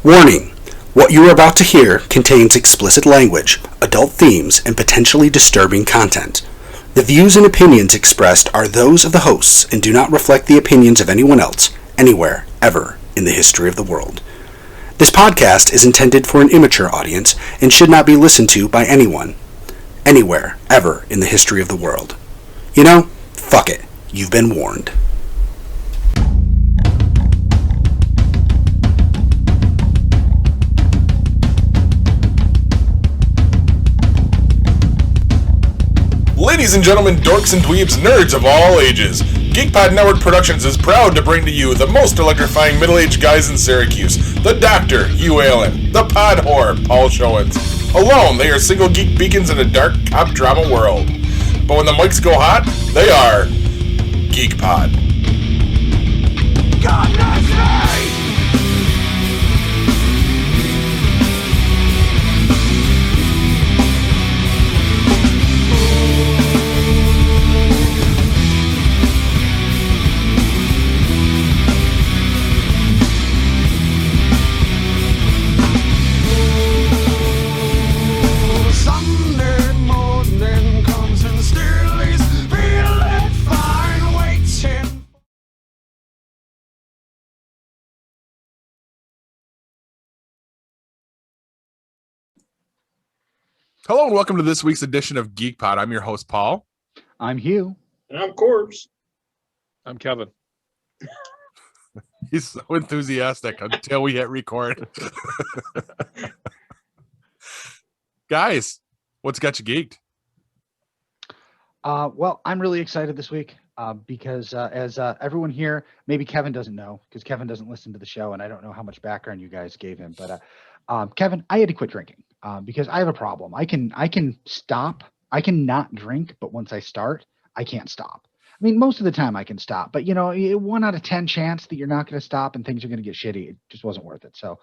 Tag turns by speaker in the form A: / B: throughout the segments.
A: Warning! What you are about to hear contains explicit language, adult themes, and potentially disturbing content. The views and opinions expressed are those of the hosts and do not reflect the opinions of anyone else, anywhere, ever, in the history of the world. This podcast is intended for an immature audience and should not be listened to by anyone, anywhere, ever, in the history of the world. You know, fuck it. You've been warned.
B: Ladies and gentlemen, dorks and dweebs, nerds of all ages, GeekPod Network Productions is proud to bring to you the most electrifying middle-aged guys in Syracuse, the Doctor, Hugh, the Pod Whore, Paul Showens. Alone, they are single geek beacons in a dark cop drama world. But when the mics go hot, they are GeekPod. God bless me! Hello and welcome to this week's edition of GeekPod. I'm your host, Paul.
C: I'm Hugh.
D: And I'm Corbs.
E: I'm Kevin.
B: He's so enthusiastic until we hit record. Guys, what's got you geeked?
C: Well, I'm really excited this week because as everyone here, maybe Kevin doesn't know because Kevin doesn't listen to the show and I don't know how much background you guys gave him. But Kevin, I had to quit drinking because I have a problem. I can stop. I can not drink, but once I start, I can't stop. I mean, most of the time I can stop, but 1 out of 10 chance that you're not going to stop and things are going to get shitty. It just wasn't worth it. So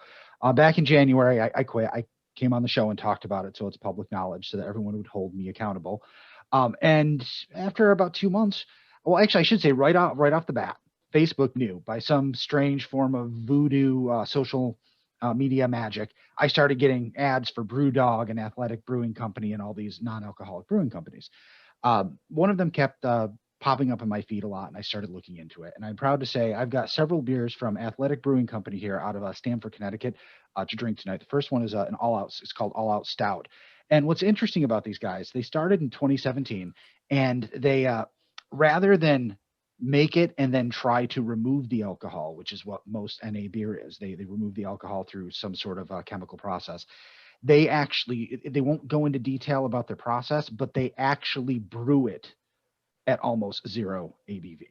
C: back in January, I quit. I came on the show and talked about it. So it's public knowledge so that everyone would hold me accountable. And after about 2 months, well, actually I should say right off the bat, Facebook knew by some strange form of voodoo social media magic, I started getting ads for BrewDog and Athletic Brewing Company and all these non-alcoholic brewing companies. One of them kept popping up in my feed a lot, and I started looking into it. And I'm proud to say I've got several beers from Athletic Brewing Company here out of Stamford, Connecticut, to drink tonight. The first one is an all-out. It's called All Out Stout. And what's interesting about these guys, they started in 2017, and they rather than make it and then try to remove the alcohol, which is what most NA beer is. They remove the alcohol through some sort of chemical process. They won't go into detail about their process, but they actually brew it at almost 0 ABV.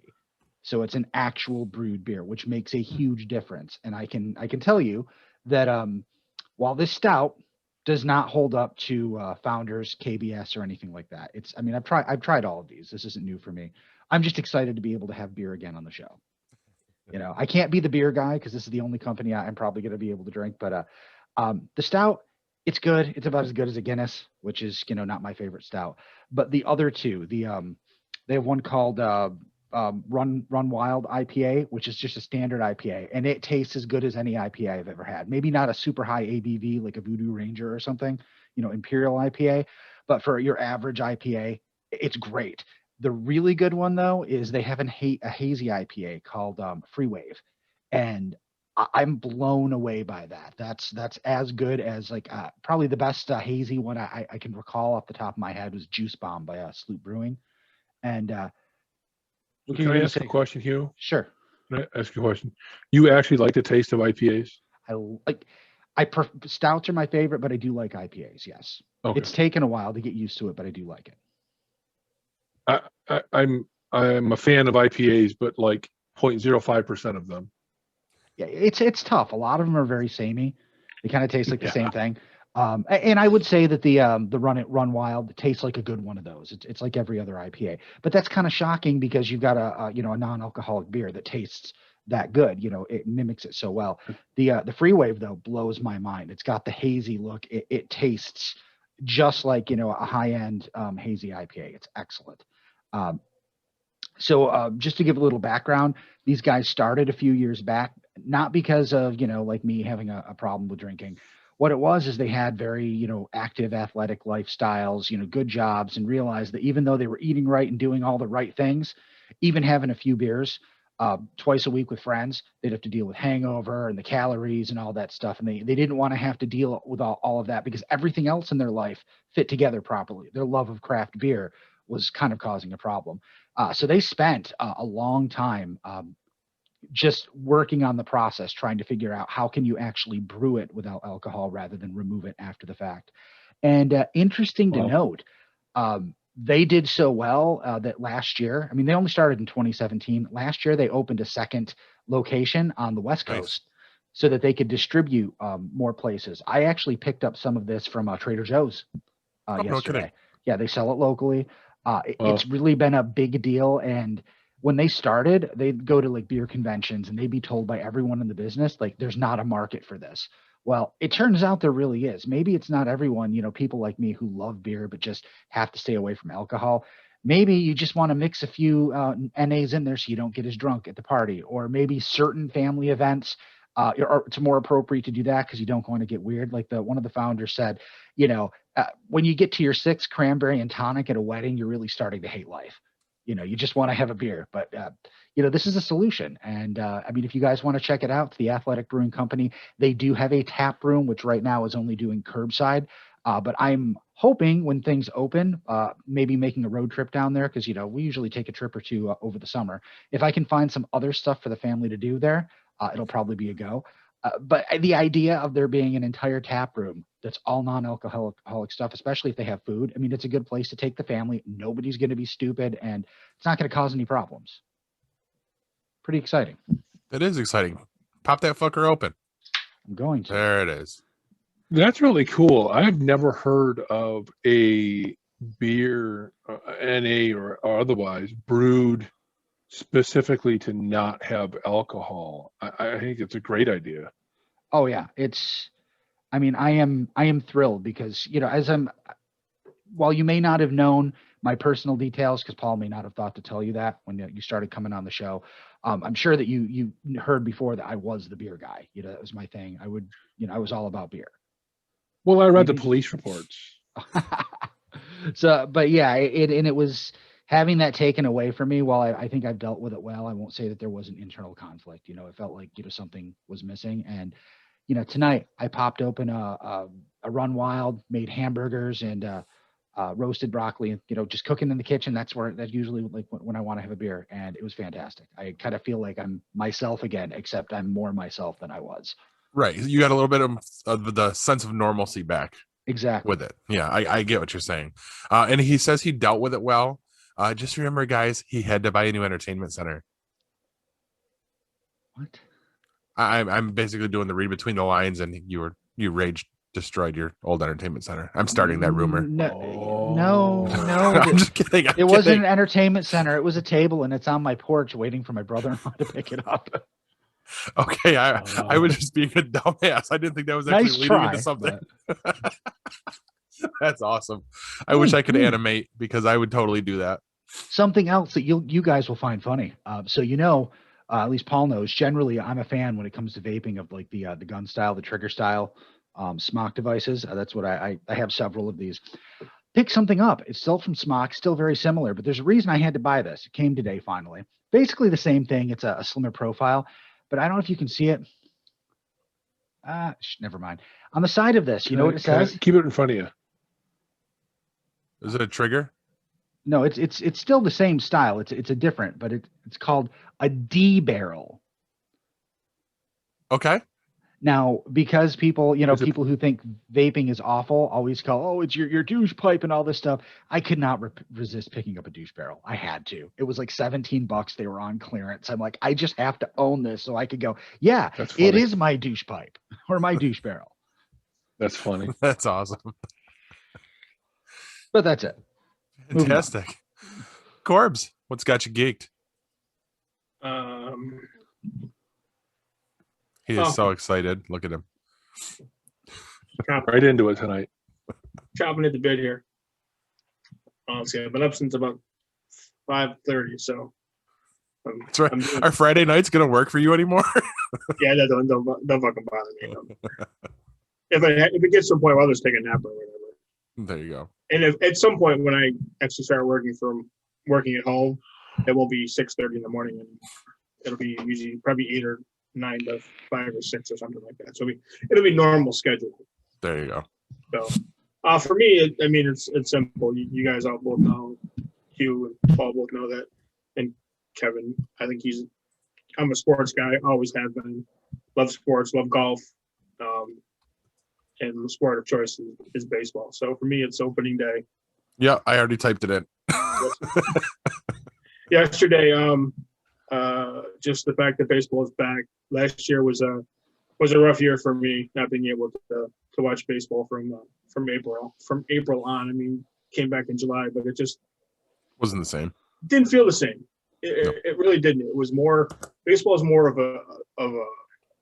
C: So it's an actual brewed beer, which makes a huge difference. And I can tell you that while this stout does not hold up to Founders, KBS, or anything like that. I've tried all of these. This isn't new for me. I'm just excited to be able to have beer again on the show. I can't be the beer guy because this is the only company I'm probably going to be able to drink. But the stout, it's good. It's about as good as a Guinness, which is not my favorite stout. But the other two, they have one called Run Wild IPA, which is just a standard IPA, and it tastes as good as any IPA I've ever had. Maybe not a super high ABV like a Voodoo Ranger or something, Imperial IPA, but for your average IPA, it's great. The really good one though is they have a hazy IPA called Free Wave, and I'm blown away by that. That's as good as probably the best hazy one I can recall off the top of my head was Juice Bomb by Sloop Brewing, and
E: can I ask a question, Hugh?
C: Sure.
E: Can I ask you a question? You actually like the taste of IPAs?
C: Stouts are my favorite, but I do like IPAs. Yes. Okay. It's taken a while to get used to it, but I do like it.
E: I'm a fan of IPAs, but like 0.05% of them.
C: Yeah, it's tough. A lot of them are very samey. They kind of taste like the same thing. And I would say that the Run Wild tastes like a good one of those. It's like every other IPA, but that's kind of shocking because you've got a non-alcoholic beer that tastes that good. It mimics it so well. The Free Wave though blows my mind. It's got the hazy look. It tastes just like a high-end hazy IPA. It's excellent. So just to give a little background, these guys started a few years back not because of, like me having a problem with drinking. What it was is they had very, active athletic lifestyles, good jobs, and realized that even though they were eating right and doing all the right things, even having a few beers twice a week with friends, they'd have to deal with hangover and the calories and all that stuff. And they didn't want to have to deal with all of that because everything else in their life fit together properly. Their love of craft beer was kind of causing a problem. So they spent a long time just working on the process, trying to figure out how can you actually brew it without alcohol rather than remove it after the fact. And interesting to note, they did so well that last year, I mean, they only started in 2017. Last year, they opened a second location on the West Coast so that they could distribute more places. I actually picked up some of this from Trader Joe's yesterday.
B: No,
C: yeah, they sell it locally. It's really been a big deal. And when they started, they'd go to like beer conventions and they'd be told by everyone in the business, like, there's not a market for this. Well, it turns out there really is. Maybe it's not everyone, people like me who love beer but just have to stay away from alcohol. Maybe you just want to mix a few NAs in there so you don't get as drunk at the party, or maybe certain family events. It's more appropriate to do that because you don't want to get weird. Like one of the founders said, when you get to your sixth cranberry and tonic at a wedding, you're really starting to hate life. You just want to have a beer, but this is a solution. And I mean, if you guys want to check it out, it's the Athletic Brewing Company. They do have a tap room, which right now is only doing curbside. But I'm hoping when things open, maybe making a road trip down there, because we usually take a trip or two over the summer. If I can find some other stuff for the family to do there, it'll probably be a go. But the idea of there being an entire tap room that's all non-alcoholic stuff, especially if they have food, I mean, it's a good place to take the family. Nobody's going to be stupid, and it's not going to cause any problems. Pretty exciting.
B: It is exciting. Pop that fucker open.
C: I'm going to.
B: There it is.
E: That's really cool. I've never heard of a beer, NA or otherwise, brewed specifically to not have alcohol. I think it's a great idea.
C: Oh yeah, I am thrilled because while you may not have known my personal details, because Paul may not have thought to tell you that when you started coming on the show, I'm sure that you heard before that I was the beer guy. That was my thing. I was all about beer.
E: Well, I read the police reports.
C: So, but yeah, it was having that taken away from me. While I think I've dealt with it well, I won't say that there was an internal conflict. It felt like something was missing. And tonight I popped open a Run Wild, made hamburgers and roasted broccoli. Just cooking in the kitchen. That's usually like when I want to have a beer, and it was fantastic. I kind of feel like I'm myself again, except I'm more myself than I was.
B: Right, you got a little bit of the sense of normalcy back.
C: Exactly.
B: With it. Yeah, I get what you're saying. And he says he dealt with it well. Just remember, guys, he had to buy a new entertainment center.
C: What?
B: I'm basically doing the read between the lines, and you rage destroyed your old entertainment center. I'm starting that rumor.
C: No.
B: I'm just kidding.
C: It wasn't an entertainment center. It was a table, and it's on my porch waiting for my brother-in-law to pick it up.
B: Okay, I was just being a dumbass. I didn't think that was actually leading into something. But... That's awesome. I wish I could animate, because I would totally do that.
C: Something else that you guys will find funny. So at least Paul knows. Generally, I'm a fan when it comes to vaping of like the gun style, the trigger style, smock devices. That's what I have several of these. Pick something up. It's still from Smock, still very similar, but there's a reason I had to buy this. It came today finally. Basically the same thing. It's a slimmer profile. But I don't know if you can see it. Never mind. On the side of this, you know what it says?
E: Keep it in front of you.
B: Is it a trigger?
C: No, it's still the same style. It's a different, but it's called a D barrel.
B: Okay.
C: Now, because people who think vaping is awful always call, oh, it's your douche pipe and all this stuff. I could not resist picking up a douche barrel. I had to. It was like $17. They were on clearance. I'm like, I just have to own this so I could go, yeah, it is my douche pipe or my douche barrel.
E: That's funny.
B: That's awesome.
C: But that's it.
B: Fantastic. Corbs, what's got you geeked? He is so excited. Look at him.
E: Right into it tonight.
D: Chopping at the bit here. Honestly, I've been up since about 5:30, so
B: That's right.
D: I'm doing-
B: Are Friday nights gonna work for you anymore?
D: Yeah, that don't fucking bother me. If it gets to a point where I'll just take a nap or whatever.
B: There you go.
D: And if at some point when I actually start working at home, it won't be 6:30 in the morning, and it'll be usually probably 8 or 9 to 5 or 6 or something like that. So it'll be normal schedule.
B: There you go.
D: So for me, it's simple. You guys all both know, Hugh and Paul both know that, and Kevin. I think I'm a sports guy. Always have been. Love sports. Love golf. And the sport of choice is baseball. So for me, it's opening day.
B: Yeah, I already typed it in.
D: Yesterday, just the fact that baseball is back. Last year was a rough year for me, not being able to watch baseball from April on. I mean, came back in July, but it just
B: Wasn't the same.
D: didn't feel the same.
B: No.
D: It really didn't. It was more baseball is more of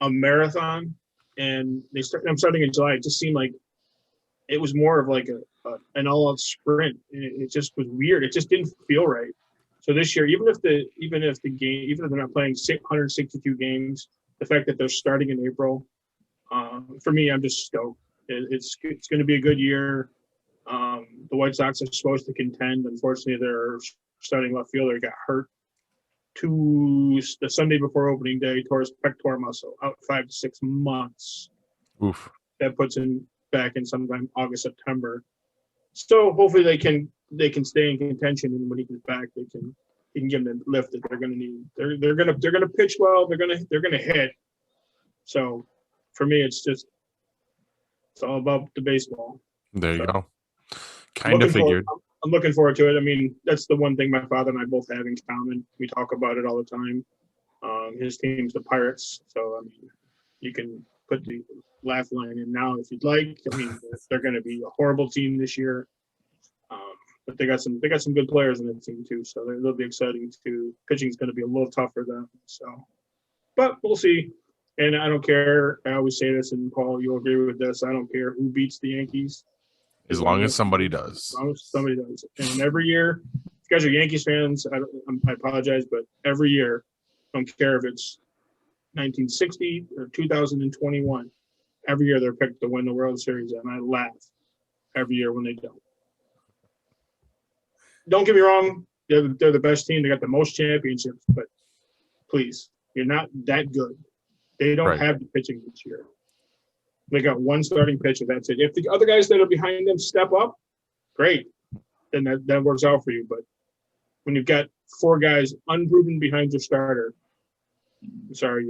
D: a marathon, and I'm starting in July. It just seemed like it was more of like an all-out sprint. It just was weird. It just didn't feel right. So this year, even if they're not playing 162 games, the fact that they're starting in April, for me, I'm just stoked. It's going to be a good year. The White Sox are supposed to contend. Unfortunately, their starting left fielder got hurt the Sunday before opening day, tore his pectoral muscle, out 5 to 6 months.
B: Oof.
D: That puts him back in sometime August, September. So hopefully they can stay in contention, and when he gets back, he can give them the lift that they're going to need. They're going to pitch well. They're going to hit. So for me, it's all about the baseball.
B: There you
D: So,
B: go. Kind of figured.
D: I'm looking forward to it. I mean, that's the one thing my father and I both have in common. We talk about it all the time. His team's the Pirates, so I mean, you can put the laugh line in now if you'd like. I mean, they're going to be a horrible team this year, but they got some good players in the team too, so they'll be exciting too. Pitching is going to be a little tough for them, so, but we'll see. And I don't care. I always say this, and Paul, you'll agree with this. I don't care who beats the Yankees.
B: As long as somebody does.
D: As long as somebody does. And every year, if you guys are Yankees fans, I apologize, but every year, I don't care if it's 1960 or 2021, every year they're picked to win the World Series, and I laugh every year when they don't. Don't get me wrong, they're the best team. They got the most championships, but please, you're not that good. They don't have the pitching this year. They got one starting pitcher. That's it. If the other guys that are behind them step up, great. Then that works out for you. But when you've got 4 guys unproven behind your starter, I'm sorry,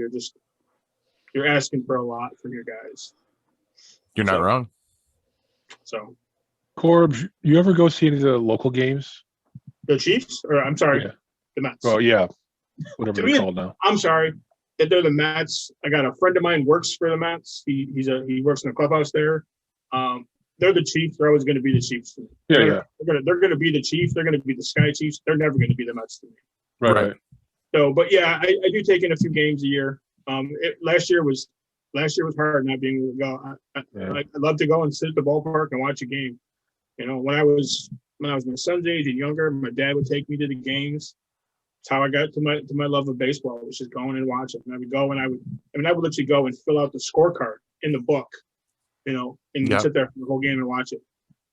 D: you're asking for a lot from your guys.
B: You're not wrong.
D: So,
E: Corbs, you ever go see any of the local games?
D: the Chiefs, or I'm sorry, the Mets.
E: Well, yeah, whatever
D: To
E: they're
D: me,
E: called now.
D: I'm sorry. If they're the Mets, I got a friend of mine works for the Mets. He works in the clubhouse there. They're the Chiefs. They're always going to be the Chiefs to me.
E: Yeah.
D: They're going to be the Chiefs. They're going to be the Sky Chiefs. They're never going to be the Mets to me.
E: Right.
D: So, but yeah, I do take in a few games a year. Last year was hard not being able to go. I'd love to go and sit at the ballpark and watch a game. You know, when I was my son's age and younger, my dad would take me to the games. It's how I got to my love of baseball, was just going and watching. And I would go and I would literally go and fill out the scorecard in the book, you know, and sit there for the whole game and watch it.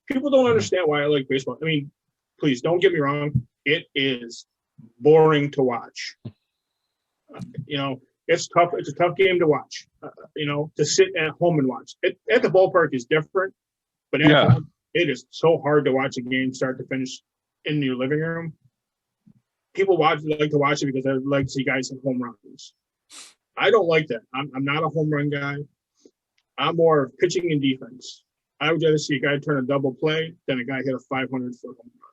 D: People don't understand why I like baseball. I mean, please don't get me wrong. It is boring to watch. You know, it's tough. It's a tough game to watch. You know, to sit at home and watch. At the ballpark is different, but at home, it is so hard to watch a game start to finish in your living room. People like to watch it because they like to see guys hit home runs. I don't like that. I'm not a home run guy. I'm more of pitching and defense. I would rather see a guy turn a double play than a guy hit a 500-foot home run.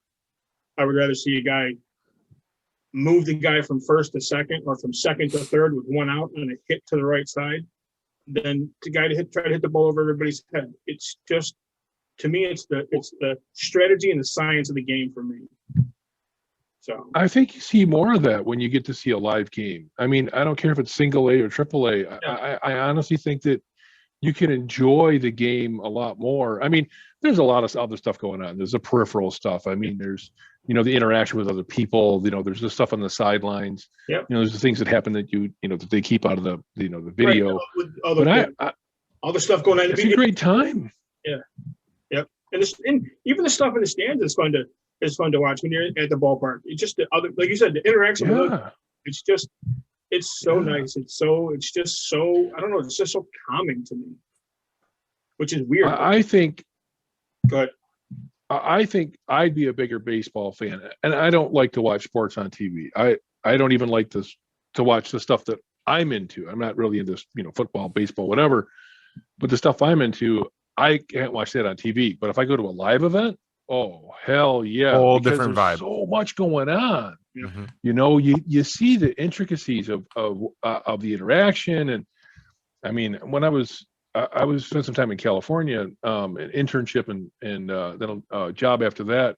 D: I would rather see a guy move the guy from first to second or from second to third with one out and a hit to the right side than the guy try to hit the ball over everybody's head. It's just, to me, it's the strategy and the science of the game for me. So
E: I think you see more of that when you get to see a live game. I mean, I don't care if it's single A or triple A. I honestly think that you can enjoy the game a lot more. I mean, there's a lot of other stuff going on. There's the peripheral stuff. I mean, there's the interaction with other people. There's the stuff on the sidelines.
D: Yep.
E: There's the things that happen that that they keep out of the the video.
D: Right. With all the stuff going on.
E: It's a great time.
D: Yeah. Yep. And even the stuff in the stands is fun to watch when you're at the ballpark. It's just the other, like you said, the interaction with it, it's so nice. It's just so, I don't know, it's just so calming to me, which is weird.
E: I think
D: Go ahead.
E: I think I'd be a bigger baseball fan, and I don't like to watch sports on TV. I don't even like to watch the stuff that I'm into. I'm not really into football, baseball, whatever. But the stuff I'm into, I can't watch that on TV. But if I go to a live event, oh hell yeah,
F: whole different vibe.
E: So much going on.
F: Mm-hmm.
E: You see the intricacies of the interaction, and I mean, when I spent some time in California, an internship and then a job after that,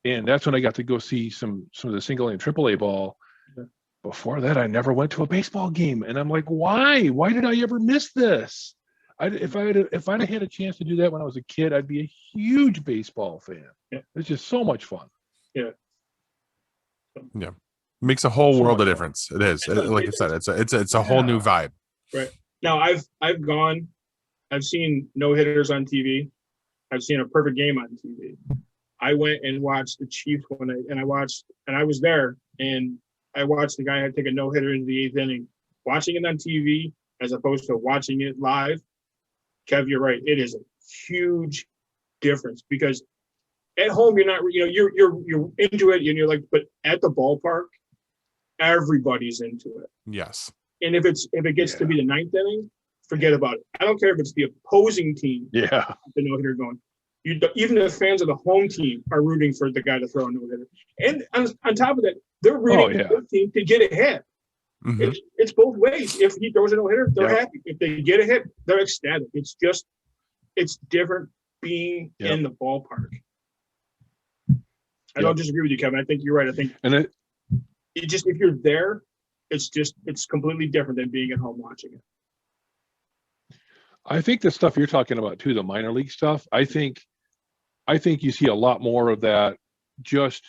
E: and that's when I got to go see some of the single A and triple A ball.
D: Yeah.
E: Before that, I never went to a baseball game, and I'm like, why? Why did I ever miss this? If I'd had a chance to do that when I was a kid, I'd be a huge baseball fan.
D: Yeah.
E: It's just so much fun.
D: Yeah.
F: Yeah. Makes a whole
E: So
F: world of
E: much
F: difference. It is. Like I said, it's a whole new vibe.
D: Right. Now I've seen no hitters on TV. I've seen a perfect game on TV. I went and watched the Chiefs I was there, and I watched the guy take a no hitter in the 8th inning. Watching it on TV as opposed to watching it live, Kev, you're right. It is a huge difference because at home you're not, you're into it, and you're like, but at the ballpark, everybody's into it.
F: Yes.
D: And if it gets to be the 9th inning, forget about it. I don't care if it's the opposing team.
E: Yeah.
D: The no hitter going. Even the fans of the home team are rooting for the guy to throw a no hitter. And on top of that, they're rooting for the team to get ahead.
F: Mm-hmm.
D: It's both ways. If he throws a no hitter, they're happy. If they get ahead, they're ecstatic. It's different being in the ballpark. I don't disagree with you, Kevin. I think you're right. I think if you're there, it's completely different than being at home watching it.
E: I think the stuff you're talking about too, the minor league stuff, I think you see a lot more of that just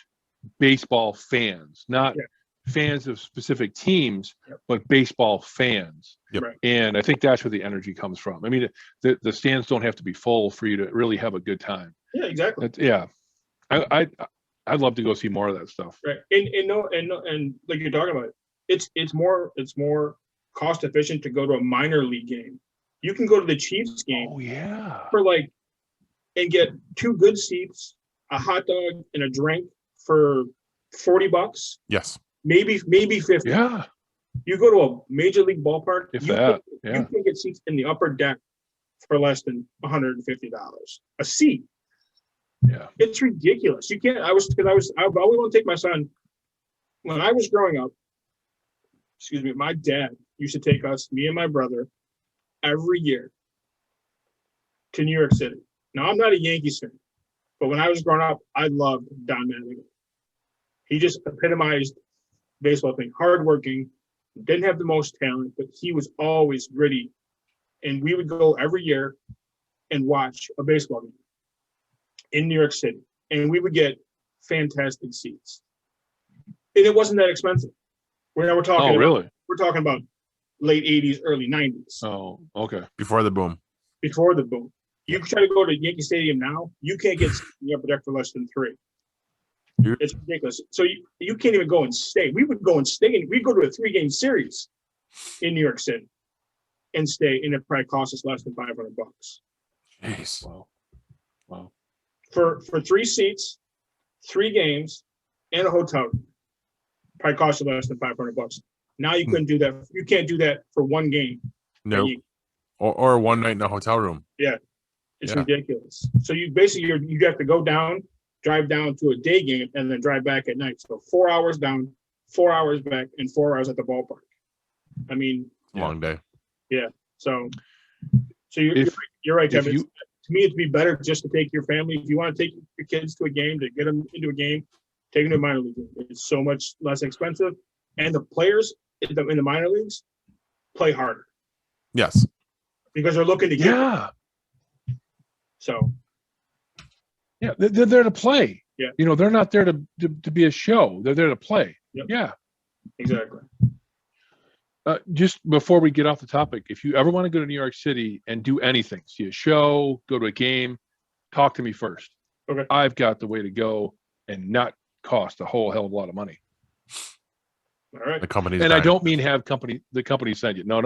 E: baseball fans, not fans of specific teams, but baseball fans.
F: Yep.
D: Right.
E: And I think that's where the energy comes from. I mean, the stands don't have to be full for you to really have a good time.
D: Yeah, exactly.
E: I'd love to go see more of that stuff.
D: Right. And like you're talking about, it's more cost efficient to go to a minor league game. You can go to the Chiefs game and get 2 good seats, a hot dog, and a drink for $40.
F: Yes.
D: Maybe 50.
E: Yeah.
D: You go to a major league ballpark, you can get seats in the upper deck for less than $150 a seat.
E: Yeah.
D: It's ridiculous. You can't. I always want to take my son. When I was growing up, my dad used to take us, me and my brother, every year to New York City. Now, I'm not a Yankees fan, but when I was growing up, I loved Don Mattingly. He just epitomized baseball thing, hardworking, didn't have the most talent, but he was always gritty. And we would go every year and watch a baseball game in New York City. And we would get fantastic seats. And it wasn't that expensive. We're talking
E: really?
D: We're talking about late 80s, early 90s.
E: Oh, okay.
F: Before the boom.
D: You try to go to Yankee Stadium now, you can't get in the upper deck for less than $3. It's ridiculous. So you can't even go and stay. We would go and stay, and we'd go to a 3-game series in New York City and stay, and it probably cost us less than $500.
F: Jeez.
E: Wow.
D: For 3 seats, 3 games, and a hotel room, probably cost you less than $500. Now you couldn't do that. You can't do that for 1 game.
F: No. Or one night in a hotel room.
D: Yeah. It's ridiculous. So you have to go down, drive down to a day game, and then drive back at night. So 4 hours down, 4 hours back, and 4 hours at the ballpark. I mean,
F: long day.
D: Yeah. So you're right, Kevin. To me, it'd be better just to take your family. If you want to take your kids to a game, to get them into a game, take them to a minor league game. It's so much less expensive. And the players in the minor leagues play harder.
F: Yes.
D: Because they're looking to get.
E: Yeah.
D: So.
E: Yeah, they're there to play. You know, they're not there to be a show. They're there to play.
D: Yep.
E: Yeah.
D: Exactly.
E: Just before we get off the topic, if you ever want to go to New York City and do anything, see a show, go to a game, talk to me first.
D: Okay.
E: I've got the way to go and not cost a whole hell of a lot of money.
D: All right.
F: The company's
E: And I
F: dying.
E: don't mean have the company send you. No.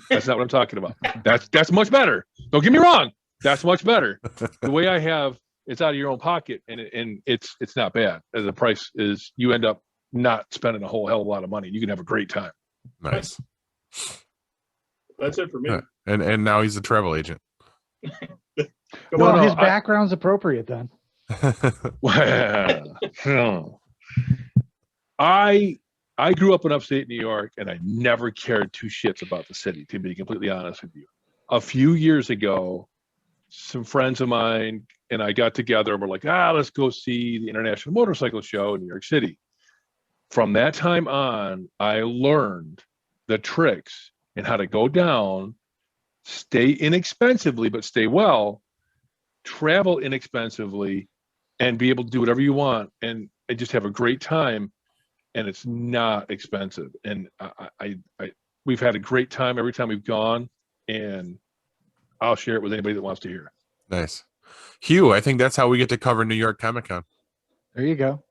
E: That's not what I'm talking about. That's much better. Don't get me wrong. That's much better. The way I have, it's out of your own pocket, and it's not bad. The price is, you end up not spending a whole hell of a lot of money. You can have a great time.
F: Nice.
D: That's it for me.
F: Yeah. And now he's a travel agent.
C: Well,
E: no,
C: his background's appropriate then.
E: I grew up in upstate New York, and I never cared two shits about the city, to be completely honest with you. A few years ago, some friends of mine and I got together and we're like, let's go see the International Motorcycle Show in New York City. From that time on, I learned the tricks and how to go down, stay inexpensively, but stay well, travel inexpensively, and be able to do whatever you want and just have a great time. And it's not expensive. And we've had a great time every time we've gone, and I'll share it with anybody that wants to hear.
F: Nice. Hugh, I think that's how we get to cover New York Comic Con.
C: There you go.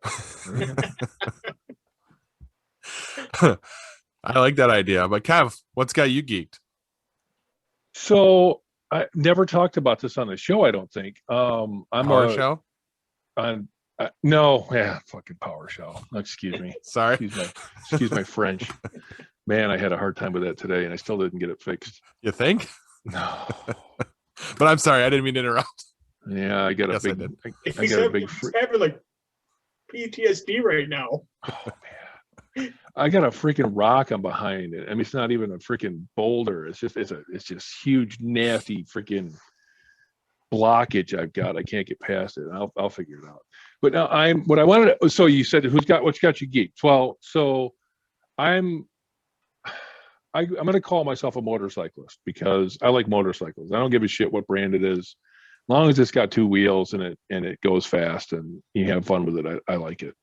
F: I like that idea. But Kev, what's got you geeked?
E: So I never talked about this on the show, I don't think. I'm
F: Power show?
E: No, fucking Power Show. Excuse me.
F: Sorry.
E: Excuse my French. Man, I had a hard time with that today, and I still didn't get it fixed.
F: You think?
E: No.
F: But I'm sorry, I didn't mean to interrupt.
E: Yeah, I got
F: Yes,
E: a
F: I
E: big.
F: did.
E: I got a big.
D: He's having like PTSD right now.
E: Oh man, I got a freaking rock I'm behind it. I mean, it's not even a freaking boulder. It's just huge, nasty freaking blockage I've got. I can't get past it. I'll figure it out. But now what I wanted to, so you said what's got you geeked? Well, so I'm going to call myself a motorcyclist because I like motorcycles. I don't give a shit what brand it is, as long as it's got two wheels and it goes fast and you have fun with it. I like it.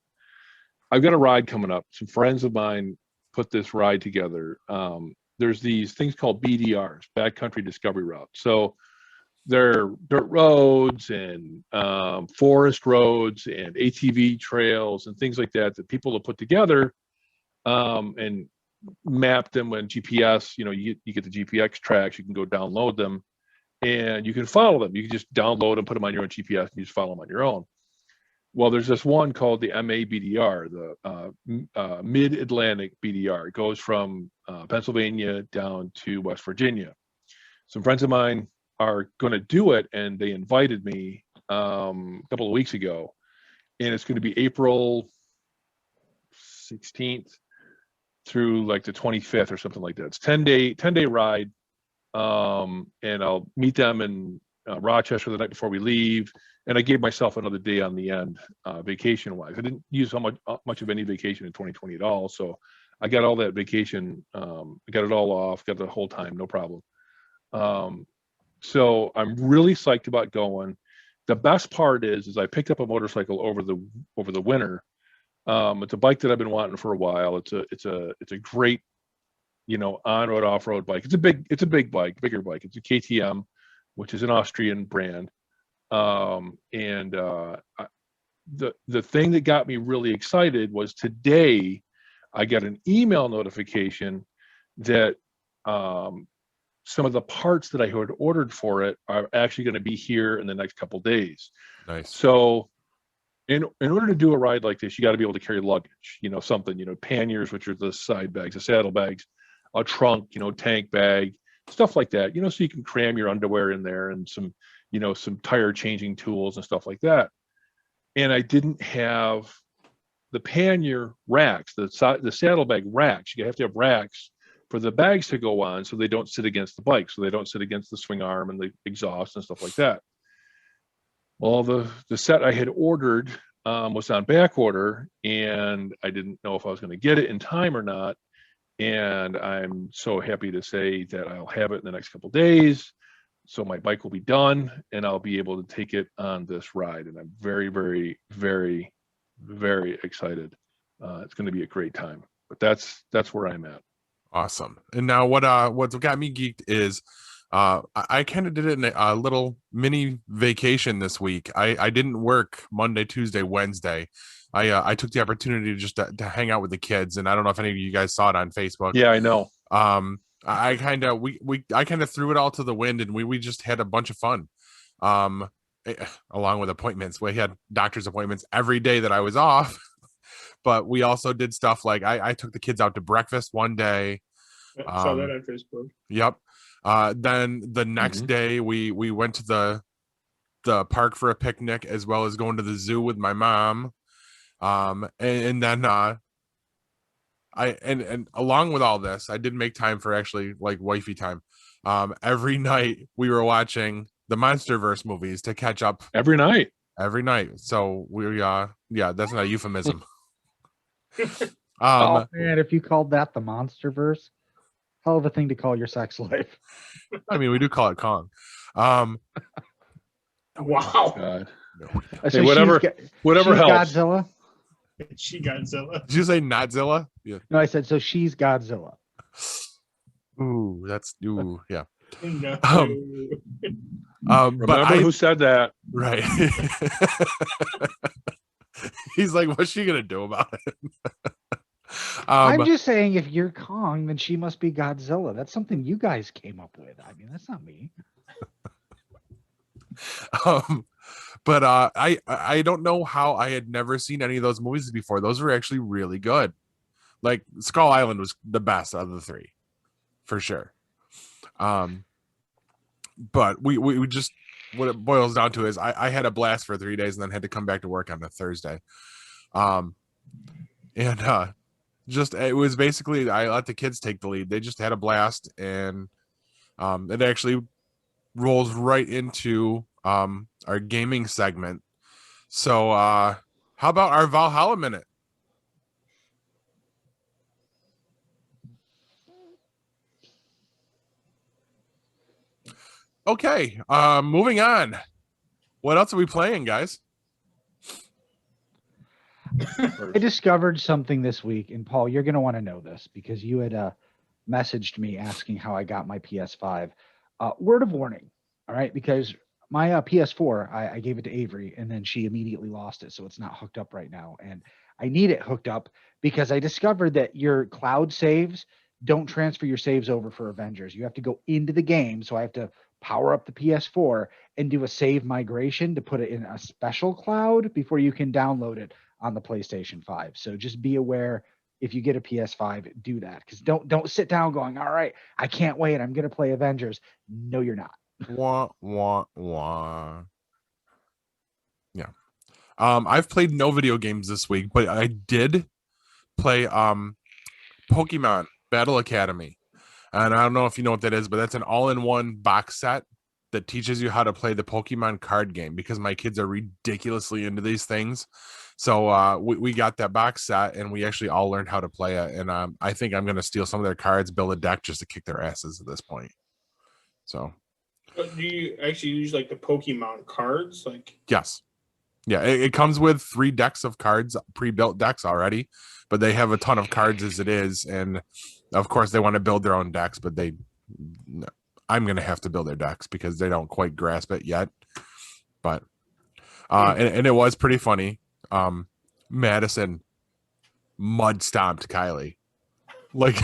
E: I've got a ride coming up. Some friends of mine put this ride together. There's these things called BDRs, Backcountry Discovery Routes. So they're dirt roads and forest roads and ATV trails and things like that people have put together and mapped them when GPS, you get the GPX tracks, you can go download them and you can follow them. You can just download and put them on your own GPS and you just follow them on your own. Well, there's this one called the MA-BDR, the Mid-Atlantic BDR. It goes from Pennsylvania down to West Virginia. Some friends of mine are going to do it, and they invited me a couple of weeks ago, and it's going to be April 16th through like the 25th or something like that. It's 10-day ride, and I'll meet them in Rochester the night before we leave, and I gave myself another day on the end, vacation wise. I didn't use much of any vacation in 2020 at all, so I got all that vacation. I got it all off, got the whole time, no problem. So I'm really psyched about going. The best part is I picked up a motorcycle over the winter. It's a bike that I've been wanting for a while. It's a great, on-road, off-road bike. It's a big bike, bigger bike. It's a KTM, which is an Austrian brand. The thing that got me really excited was today I got an email notification that some of the parts that I had ordered for it are actually going to be here in the next couple of days.
F: Nice.
E: So in order to do a ride like this, you got to be able to carry luggage, something, panniers, which are the side bags, the saddle bags, a trunk, tank bag, stuff like that, so you can cram your underwear in there and some tire changing tools and stuff like that. And I didn't have the pannier racks, the saddlebag racks. You have to have racks for the bags to go on so they don't sit against the bike, so they don't sit against the swing arm and the exhaust and stuff like that. Well, the set I had ordered was on back order, and I didn't know if I was going to get it in time or not. And I'm so happy to say that I'll have it in the next couple of days. So my bike will be done, and I'll be able to take it on this ride. And I'm very, very, very, very excited. It's going to be a great time. But that's where I'm at.
F: Awesome. And now what's got me geeked is I kind of did it in a little mini vacation this week. I didn't work Monday, Tuesday, Wednesday. I took the opportunity just to hang out with the kids, and I don't know if any of you guys saw it on Facebook.
E: Yeah, I know.
F: I kind of threw it all to the wind, and we just had a bunch of fun. Along with appointments, we had doctor's appointments every day that I was off. But we also did stuff like I took the kids out to breakfast one day.
D: I saw that on Facebook.
F: Yep. Then the next day we went to the park for a picnic, as well as going to the zoo with my mom. And then and along with all this, I did make time for actually like wifey time. Every night we were watching the MonsterVerse movies to catch up.
E: Every night.
F: So we that's not a euphemism.
C: Oh man, if you called that the MonsterVerse, hell of a thing to call your sex life.
F: I mean, we do call it Kong.
D: Wow.
E: God.
C: So
E: Hey, whatever
C: she's
E: helps.
C: Godzilla.
D: She Godzilla.
F: Did you say Notzilla? Yeah.
C: No, I said so. She's Godzilla.
F: Yeah.
D: No.
E: Remember who said that?
F: Right. He's like, what's she gonna do about it?
C: I'm just saying, if you're Kong, then she must be Godzilla. That's something you guys came up with. I mean, that's not me.
F: But I don't know how I had never seen any of those movies before. Those were actually really good. Like Skull Island was the best out of the three, for sure. But we just, what it boils down to is I had a blast for 3 days and then had to come back to work on a Thursday. Just it was basically I let the kids take the lead. They just had a blast, and it actually rolls right into our gaming segment. So how about our Valhalla minute? Okay, moving on. What else are we playing, guys?
C: I discovered something this week, and Paul, you're going to want to know this because you had messaged me asking how I got my PS5. Word of warning, all right? Because my PS4, I gave it to Avery, and then she immediately lost it, so it's not hooked up right now. And I need it hooked up because I discovered that your cloud saves don't transfer your saves over for Avengers. You have to go into the game, so I have to power up the PS4 and do a save migration to put it in a special cloud before you can download it on the PlayStation 5. So just be aware, if you get a PS5, do that. Because don't sit down going, all right, I can't wait, I'm going to play Avengers. No, you're not.
F: Wah, wah, wah. Yeah. I've played no video games this week, but I did play Pokemon Battle Academy. And I don't know if you know what that is, but that's an all-in-one box set that teaches you how to play the Pokemon card game, because my kids are ridiculously into these things. So we got that box set, and we actually all learned how to play it. And I think I'm going to steal some of their cards, build a deck just to kick their asses at this point. So.
D: Do you actually use like the Pokemon cards? Like,
F: yes. Yeah, it comes with 3 decks of cards, pre-built decks already, but they have a ton of cards as it is. And of course they want to build their own decks, but I'm going to have to build their decks because they don't quite grasp it yet. But, and it was pretty funny. Madison mud stomped Kylie, like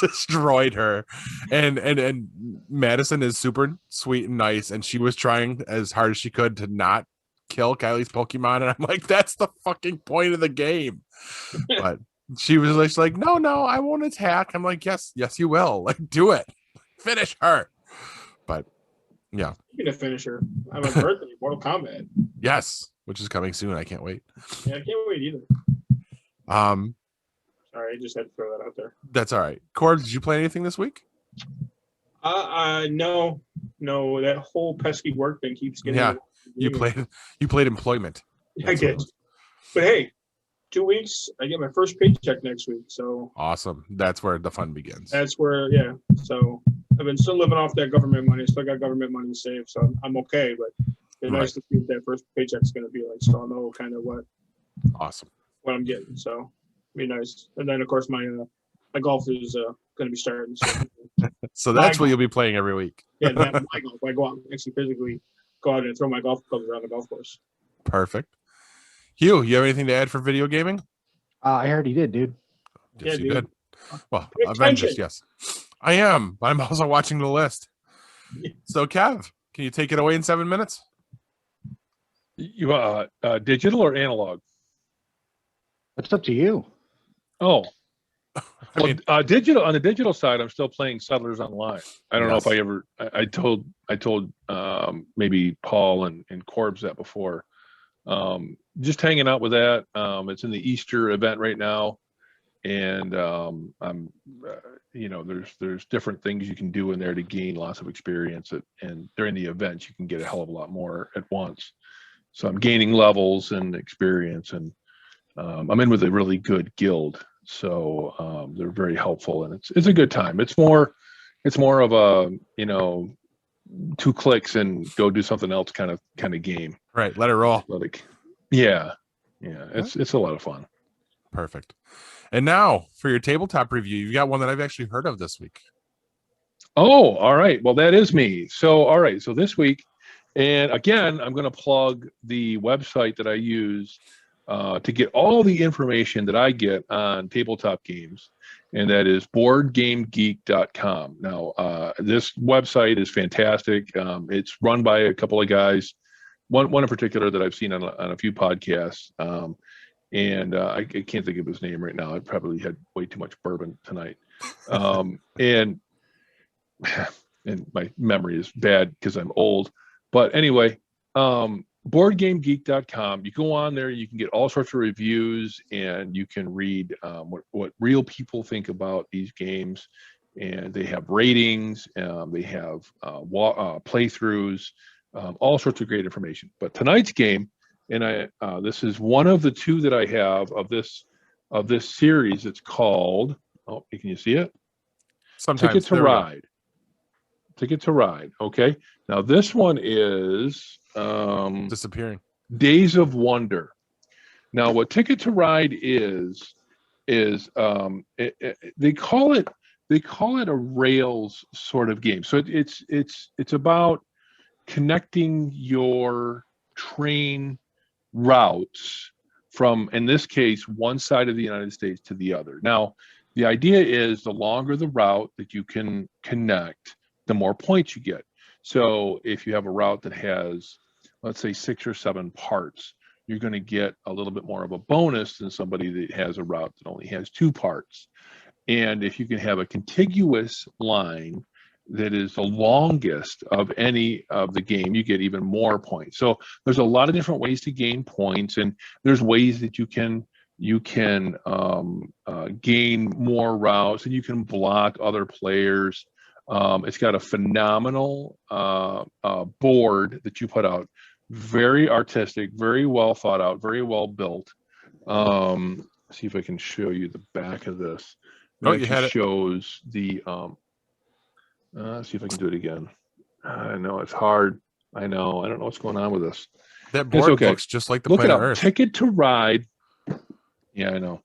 F: destroyed her. And Madison is super sweet and nice. And she was trying as hard as she could to not kill Kylie's Pokemon, and I'm like, that's the fucking point of the game. But she was like, no, I won't attack. I'm like, yes, you will. Like, do it, finish her. But yeah,
D: you're gonna finish her. I have a birthday, Mortal Kombat.
F: Yes, which is coming soon. I can't wait.
D: Yeah, I can't wait either. Sorry, I just had to throw that out there.
F: That's all right. Corbs, did you play anything this week?
D: No. That whole pesky work thing keeps getting.
F: Yeah. You played employment.
D: I did. But hey, 2 weeks, I get my first paycheck next week. So
F: awesome. That's where the fun begins.
D: That's where, yeah. So I've been still living off that government money. Still got government money saved, so I'm okay. But it's nice to see what that first paycheck's going to be like, so I'll know kind of what I'm getting. So be nice. And then of course my golf is going to be starting.
F: So that's what you'll be playing every week.
D: Yeah, my golf. I go out and actually physically go out and throw my golf clubs around the golf course.
F: Perfect. Hugh, you have anything to add for video gaming?
C: I already did, dude.
F: Yes, you did. Well, Avengers, yes. I am, but I'm also watching the list. So, Kev, can you take it away in 7 minutes?
E: You digital or analog?
C: It's up to you.
E: Oh,
F: I mean,
E: digital. On the digital side, I'm still playing Settlers Online. I don't know if I ever. I told maybe Paul and Corbs that before. Just hanging out with that. It's in the Easter event right now, and I'm there's different things you can do in there to gain lots of experience. And during the events, you can get a hell of a lot more at once. So I'm gaining levels and experience, and I'm in with a really good guild. So they're very helpful, and it's a good time. It's more of a 2 clicks and go do something else kind of game.
F: Right, let it roll.
E: It's a lot of fun.
F: Perfect. And now for your tabletop review, you've got one that I've actually heard of this week.
E: Oh, all right. Well, that is me. So, all right. So this week, and again, I'm going to plug the website that I use to get all the information that I get on tabletop games, and that is boardgamegeek.com. Now, this website is fantastic. It's run by a couple of guys, one in particular that I've seen on a few podcasts, and I can't think of his name right now. I probably had way too much bourbon tonight, and my memory is bad because I'm old. But anyway, boardgamegeek.com. You go on there, you can get all sorts of reviews, and you can read what real people think about these games. And they have ratings, they have playthroughs, all sorts of great information. But tonight's game, and this is one of the 2 that I have of this series. It's called, can you see it?
F: Sometimes.
E: Ticket to Ride. Ticket to Ride. Okay. Now this one is
F: disappearing.
E: Days of Wonder. Now what Ticket to Ride is they call it a Rails sort of game. So it's about connecting your train routes from, in this case, one side of the United States to the other. Now, the idea is the longer the route that you can connect, the more points you get. So if you have a route that has, let's say, 6 or 7 parts, you're going to get a little bit more of a bonus than somebody that has a route that only has 2 parts. And if you can have a contiguous line that is the longest of any of the game, you get even more points. So there's a lot of different ways to gain points, and there's ways that you can gain more routes, and you can block other players. It's got a phenomenal board that you put out, very artistic, very well thought out, very well built. See if I can show you the back of this. It shows the see if I can do it again. I know it's hard. I know. I don't know what's going on with this.
F: That board looks just like the planet Earth.
E: Ticket to Ride. Yeah, I know.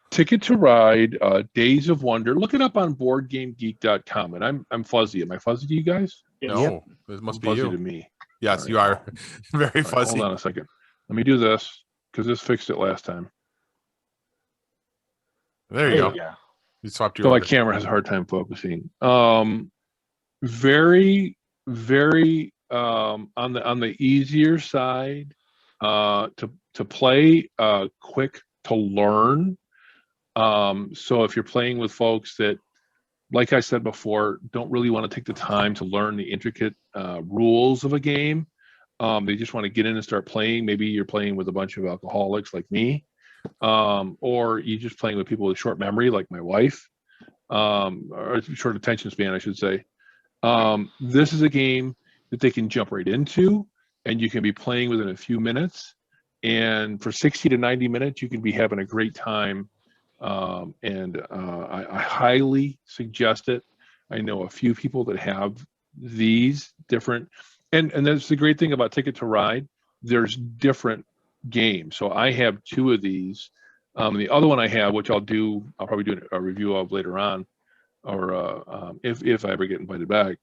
E: Ticket to Ride, Days of Wonder. Look it up on BoardGameGeek.com. And I'm fuzzy. Am I fuzzy to you guys?
F: No, it must be
E: fuzzy
F: you.
E: to me.
F: Yes, you are very fuzzy.
E: Hold on a second. Let me do this because this fixed it last time.
F: There you go. You swapped your.
E: So my camera has a hard time focusing. Very, very on the easier side to play, quick to learn. So if you're playing with folks that, like I said before, don't really want to take the time to learn the intricate rules of a game, they just want to get in and start playing. Maybe you're playing with a bunch of alcoholics like me, or you're just playing with people with short memory like my wife, or short attention span, I should say. This is a game that they can jump right into, and you can be playing within a few minutes. And for 60 to 90 minutes, you can be having a great time. I highly suggest it. I know a few people that have these different, and that's the great thing about Ticket to Ride. There's different games. So I have 2 of these. The other one I have, which I'll probably do a review of later on, or if I ever get invited back.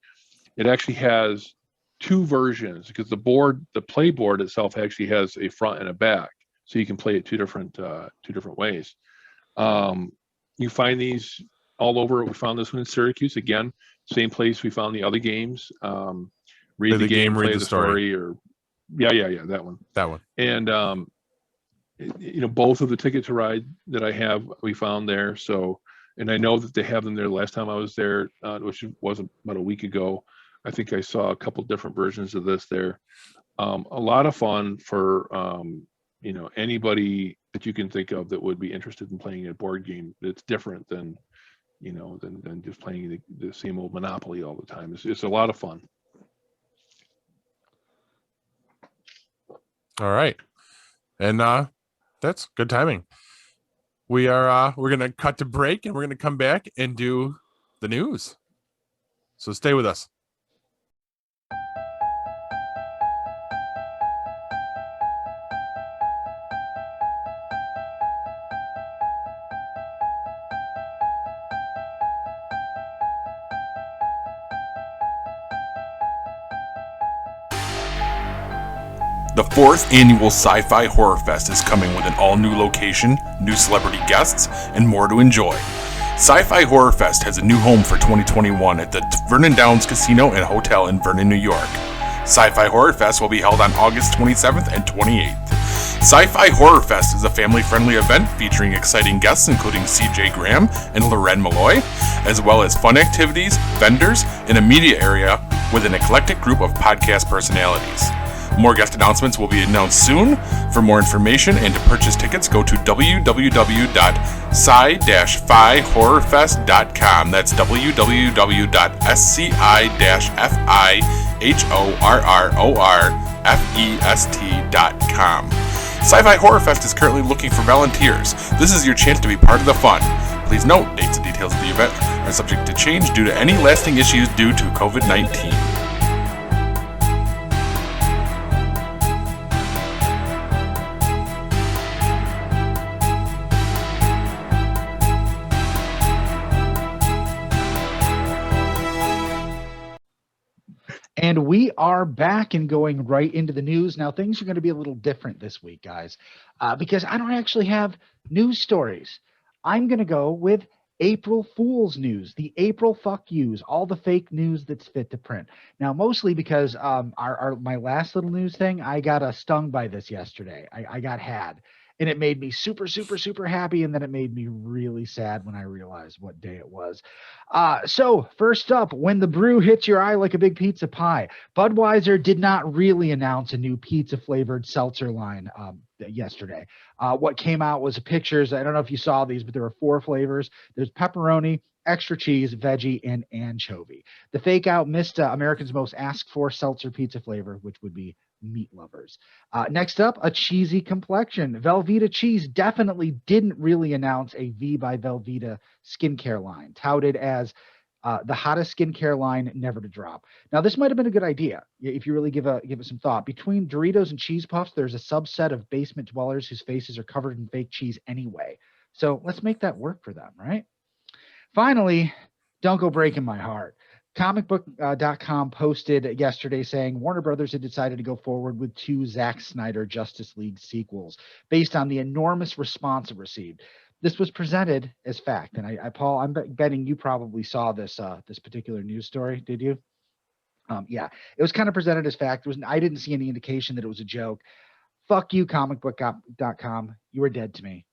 E: It actually has 2 versions because the play board itself actually has a front and a back, so you can play it two different ways. You find these all over. We found this one in Syracuse again, same place we found the other games. Read
F: Play
E: the game, play
F: read the story,
E: or yeah, that one. And both of the Ticket to Ride that I have, we found there. So, and I know that they have them there. Last time I was there, which was about a week ago, I think I saw a couple different versions of this there. A lot of fun for anybody that you can think of that would be interested in playing a board game that's different than than just playing the same old Monopoly all the time. It's a lot of fun.
F: All right, and that's good timing. We're gonna cut to break, and we're gonna come back and do the news. So stay with us. The 4th annual Sci-Fi Horror Fest is coming with an all-new location, new celebrity guests, and more to enjoy. Sci-Fi Horror Fest has a new home for 2021 at the Vernon Downs Casino and Hotel in Vernon, New York. Sci-Fi Horror Fest will be held on August 27th and 28th. Sci-Fi Horror Fest is a family-friendly event featuring exciting guests including CJ Graham and Loren Malloy, as well as fun activities, vendors, and a media area with an eclectic group of podcast personalities. More guest announcements will be announced soon. For more information and to purchase tickets, go to www.sci-fihorrorfest.com. That's www.sci-fihorrorfest.com. Sci-Fi Horror Fest is currently looking for volunteers. This is your chance to be part of the fun. Please note, dates and details of the event are subject to change due to any lasting issues due to COVID-19.
C: And we are back and going right into the news. Now, things are going to be a little different this week, guys, because I don't actually have news stories. I'm going to go with April Fool's news, the April fuck yous, all the fake news that's fit to print. Now, mostly because my last little news thing, I got stung by this yesterday. I got had. And it made me super, super, super happy. And then it made me really sad when I realized what day it was. So first up, when the brew hits your eye like a big pizza pie, Budweiser did not really announce a new pizza flavored seltzer line yesterday. What came out was pictures. I don't know if you saw these, but there were 4 flavors. There's pepperoni, extra cheese, veggie, and anchovy. The fake out missed Americans' most asked for seltzer pizza flavor, which would be meat lovers. Next up, a cheesy complexion. Velveeta Cheese definitely didn't really announce a V by Velveeta skincare line, touted as the hottest skincare line never to drop. Now, this might have been a good idea if you really give it some thought. Between Doritos and Cheese Puffs, there's a subset of basement dwellers whose faces are covered in fake cheese anyway. So let's make that work for them, right? Finally, don't go breaking my heart. Comicbook.com posted yesterday saying Warner Brothers had decided to go forward with 2 Zack Snyder Justice League sequels based on the enormous response it received. This was presented as fact, and Paul, I'm betting you probably saw this particular news story. Did you? Yeah, it was kind of presented as fact. I didn't see any indication that it was a joke. Fuck you, comicbook.com. You were dead to me.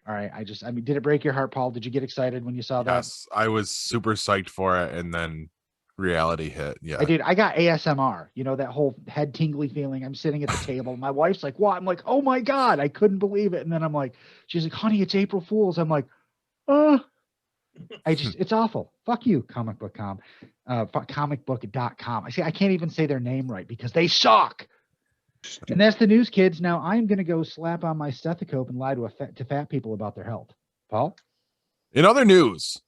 C: All right. Did it break your heart, Paul? Did you get excited when you saw that?
F: Yes, I was super psyched for it, and then reality hit. Yeah,
C: I did. I got ASMR, that whole head tingly feeling. I'm sitting at the table. My wife's like, what? I'm like, oh my God, I couldn't believe it. And then she's like, honey, it's April Fool's. I'm like, it's awful. Fuck you, comicbook.com. Comicbook.com. I can't even say their name right because they suck. And that's the news, kids. Now I'm going to go slap on my stethoscope and lie to fat people about their health. Paul?
F: In other news,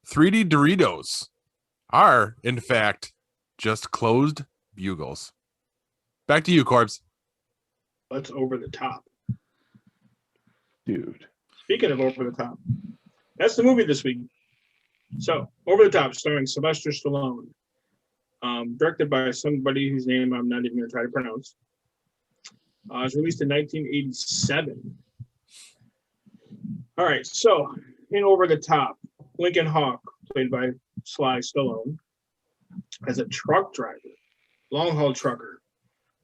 F: 3D Doritos are, in fact, just closed bugles. Back to you, Corbs.
D: Let's over the top.
E: Dude.
D: Speaking of over the top, that's the movie this week. So, Over the Top, starring Sylvester Stallone, directed by somebody whose name I'm not even going to try to pronounce. It was released in 1987. All right, so in Over the Top, Lincoln Hawk, played by Sly Stallone, as a truck driver, long-haul trucker,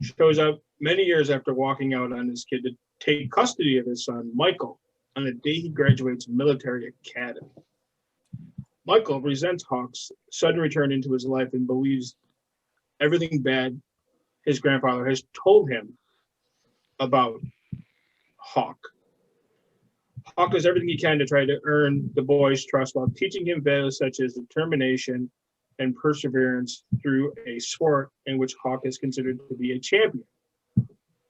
D: shows up many years after walking out on his kid to take custody of his son, Michael, on the day he graduates military academy. Michael resents Hawk's sudden return into his life and believes everything bad his grandfather has told him about Hawk. Hawk does everything he can to try to earn the boy's trust while teaching him values such as determination and perseverance through a sport in which Hawk is considered to be a champion,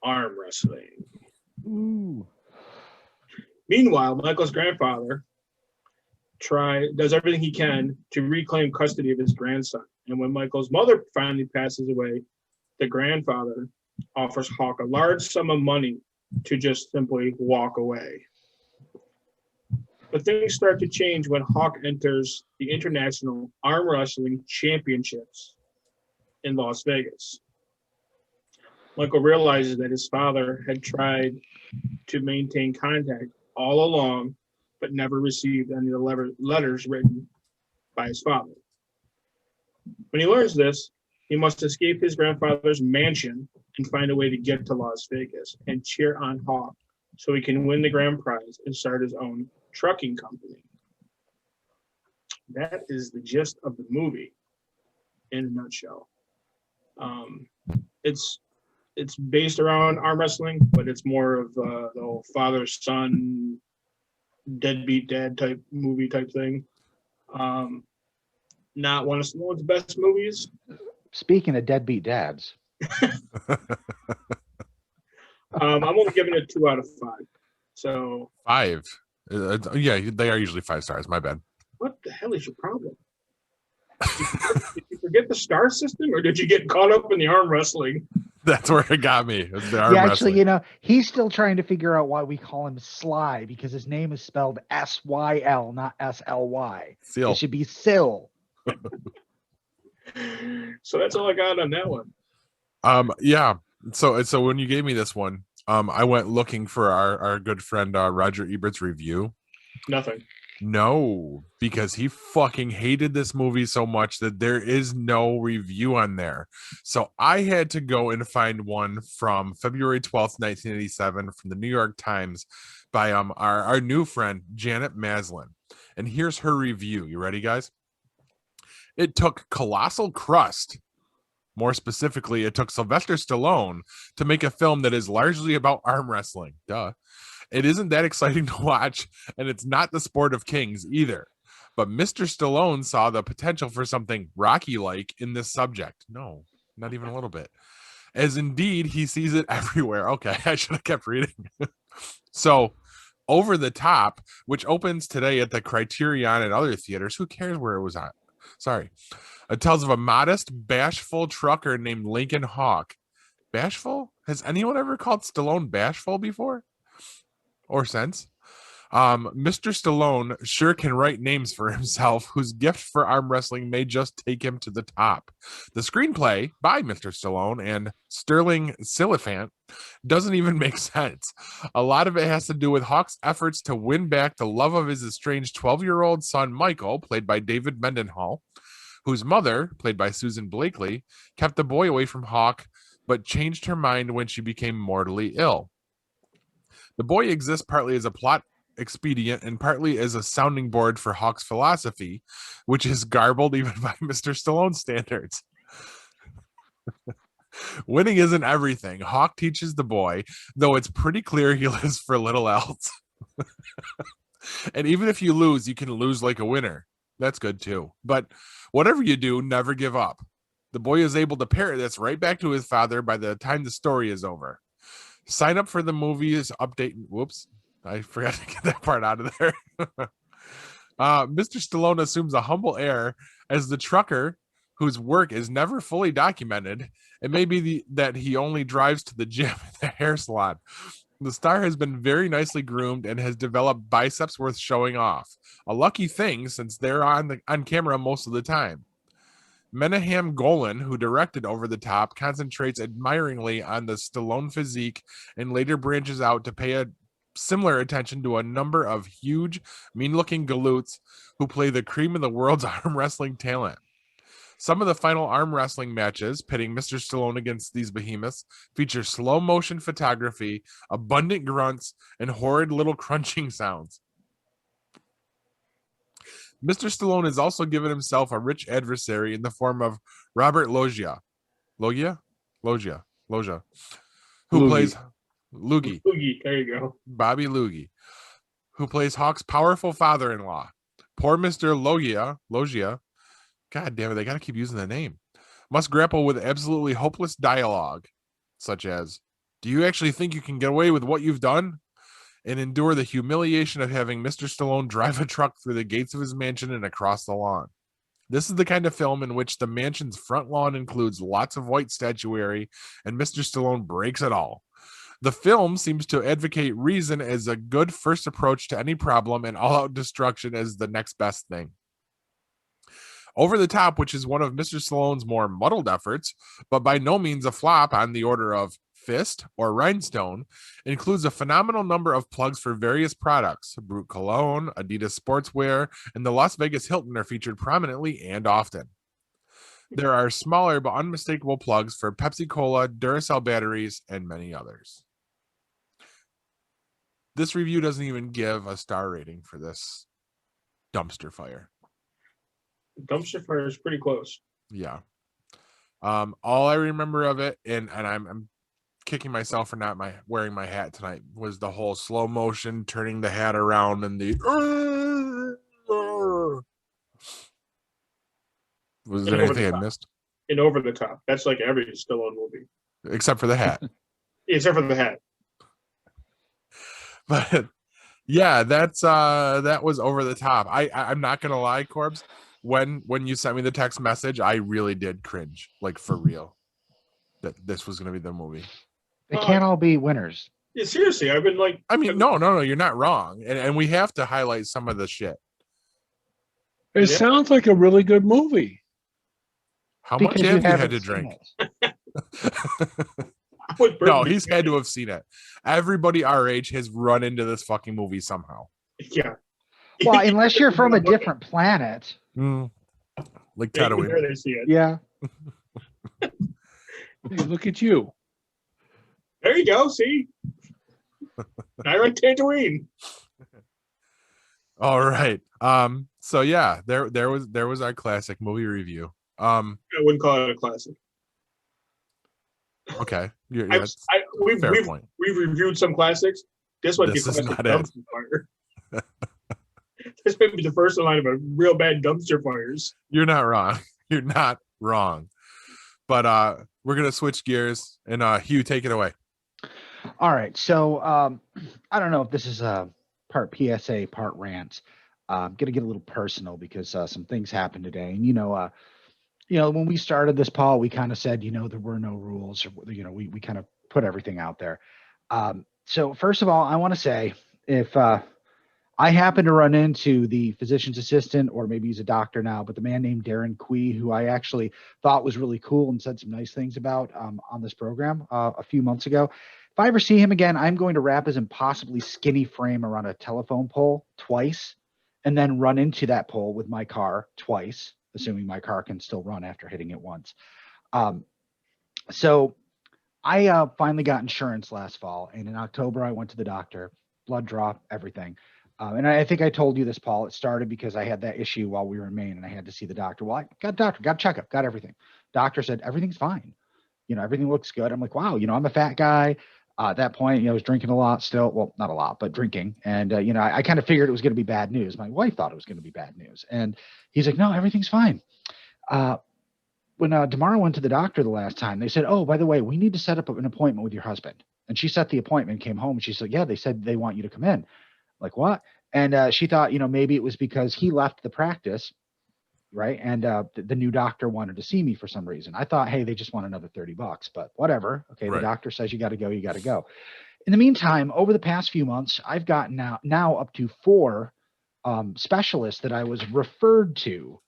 D: arm wrestling.
E: Ooh.
D: Meanwhile, Michael's grandfather does everything he can to reclaim custody of his grandson. And when Michael's mother finally passes away, the grandfather offers Hawk a large sum of money to just simply walk away. But things start to change when Hawk enters the International Arm Wrestling Championships in Las Vegas. Michael realizes that his father had tried to maintain contact all along, but never received any of the letters written by his father. When he learns this, he must escape his grandfather's mansion and find a way to get to Las Vegas and cheer on Hawk so he can win the grand prize and start his own trucking company. That is the gist of the movie in a nutshell. It's based around arm wrestling, but it's more of the whole father-son, deadbeat dad type movie type thing. Not one of Stallone's best movies.
C: Speaking of deadbeat dads,
D: I'm only giving it 2 out of 5. So
F: 5. Yeah, they are usually 5 stars. My bad.
D: what the hell is your problem? Did you forget the star system, or did you get caught up in the arm wrestling?
F: That's where it got me. It's the arm
C: yeah,
F: wrestling.
C: actually, he's still trying to figure out why we call him Sly, because his name is spelled S-Y-L, not S-L-Y.
F: Seal.
C: It should be Sil.
D: So that's all I got on that one.
F: Yeah. So when you gave me this one, I went looking for our good friend Roger Ebert's review.
D: Nothing.
F: No, because he fucking hated this movie so much that there is no review on there. So I had to go and find one from February 12th, 1987 from the New York Times by our new friend, Janet Maslin. And here's her review. You ready, guys? It took colossal crust. More specifically, it took Sylvester Stallone to make a film that is largely about arm wrestling. Duh. It isn't that exciting to watch, and it's not the sport of kings either. But Mr. Stallone saw the potential for something Rocky-like in this subject. No, not even a little bit. As indeed, he sees it everywhere. Okay, I should have kept reading. So, Over the Top, which opens today at the Criterion and other theaters. Who cares where it was at? Sorry. It tells of a modest, bashful trucker named Lincoln Hawk. Bashful? Has anyone ever called Stallone bashful before? Or since? Mr. Stallone sure can write names for himself, whose gift for arm wrestling may just take him to the top. The screenplay by Mr. Stallone and Sterling Silliphant doesn't even make sense. A lot of it has to do with Hawk's efforts to win back the love of his estranged 12-year-old son, Michael, played by David Mendenhall, whose mother, played by Susan Blakely, kept the boy away from Hawk, but changed her mind when she became mortally ill. The boy exists partly as a plot expedient and partly as a sounding board for Hawk's philosophy, which is garbled even by Mr. Stallone standards. Winning isn't everything. Hawk teaches the boy, though it's pretty clear he lives for little else. And even if you lose, you can lose like a winner. That's good too. But whatever you do, never give up. The boy is able to parrot this right back to his father by the time the story is over. Sign up for the movie's update. Whoops. I forgot to get that part out of there. Mr. Stallone assumes a humble air As the trucker, whose work is never fully documented, it may be that he only drives to the gym and the hair salon. The star has been very nicely groomed and has developed biceps worth showing off. A lucky thing, since they're on camera most of the time. Menahem Golan, who directed Over the Top, concentrates admiringly on the Stallone physique and later branches out to pay a similar attention to a number of huge, mean-looking galoots who play the cream of the world's arm wrestling talent. Some of the final arm wrestling matches, pitting Mr. Stallone against these behemoths, feature slow-motion photography, abundant grunts, and horrid little crunching sounds. Mr. Stallone has also given himself a rich adversary in the form of Robert Loggia, who plays Loogie.
D: Loogie, there you go.
F: Bobby Loogie, who plays Hawk's powerful father-in-law. Poor Mr. Loggia, God damn it, they got to keep using the name, must grapple with absolutely hopeless dialogue, such as, "Do you actually think you can get away with what you've done?" and endure the humiliation of having Mr. Stallone drive a truck through the gates of his mansion and across the lawn. This is the kind of film in which the mansion's front lawn includes lots of white statuary, and Mr. Stallone breaks it all. The film seems to advocate reason as a good first approach to any problem and all-out destruction as the next best thing. Over the Top, which is one of Mr. Stallone's more muddled efforts, but by no means a flop on the order of Fist or Rhinestone, includes a phenomenal number of plugs for various products. Brute Cologne, Adidas Sportswear, and the Las Vegas Hilton are featured prominently and often. There are smaller but unmistakable plugs for Pepsi Cola, Duracell batteries, and many others. This review doesn't even give a star rating for this dumpster fire.
D: Dumpster fire is pretty close.
F: Yeah. All I remember of it, and I'm kicking myself for not wearing my hat tonight, was the whole slow motion turning the hat around and the was there anything I missed?
D: In Over the Top, that's like every Stallone movie,
F: except for the hat.
D: Except for the hat.
F: But yeah, that was Over the Top. I'm not gonna lie, Corbs. When you sent me the text message, I really did cringe, like for real, that this was gonna be the movie.
C: They can't all be winners.
D: Yeah, seriously, I've been like,
F: I mean, no, you're not wrong, and we have to highlight some of the shit.
E: It sounds like a really good movie.
F: How much have you had to drink? No, he's had to have seen it. Everybody our age has run into this fucking movie somehow.
D: Yeah.
C: Well, unless you're from a different planet.
F: Like Tatooine.
D: They see it.
C: Yeah.
E: Hey, look at you.
D: There you go. See, I like Tatooine.
F: All right. So yeah, there was our classic movie review.
D: I wouldn't call it a classic.
F: Okay.
D: We've reviewed some classics. This one is not dumpster fire. This may be the first line of a real bad dumpster fires.
F: You're not wrong. You're not wrong. But we're gonna switch gears and Hugh, take it away.
C: All right. So I don't know if this is a part PSA, part rant. I'm gonna get a little personal because some things happened today, and when we started this, Paul, we kind of said, there were no rules, or we kind of put everything out there. So first of all, I want to say, if I happen to run into the physician's assistant, or maybe he's a doctor now, but the man named Darren Quee, who I actually thought was really cool and said some nice things about on this program a few months ago. If I ever see him again, I'm going to wrap his impossibly skinny frame around a telephone pole twice, and then run into that pole with my car twice, assuming my car can still run after hitting it once. So I finally got insurance last fall, and in October I went to the doctor, blood draw, everything. And I think I told you this, Paul. It started because I had that issue while we were in Maine, and I had to see the doctor. Well, I got a doctor, got a checkup, got everything. Doctor said everything's fine. Everything looks good. I'm like, wow. I'm a fat guy. At that point, I was drinking a lot still. Well, not a lot, but drinking. And I kind of figured it was going to be bad news. My wife thought it was going to be bad news, and he's like, no, everything's fine. When Damara went to the doctor the last time, they said, oh, by the way, we need to set up an appointment with your husband. And she set the appointment, came home, and she said, yeah, they said they want you to come in. Like, what? And she thought, maybe it was because he left the practice right? And the new doctor wanted to see me for some reason. I thought, hey, they just want another $30, but whatever. Okay,
F: Right.
C: the doctor says you got to go, you got to go. In the meantime, over the past few months, I've gotten now up to 4 specialists that I was referred to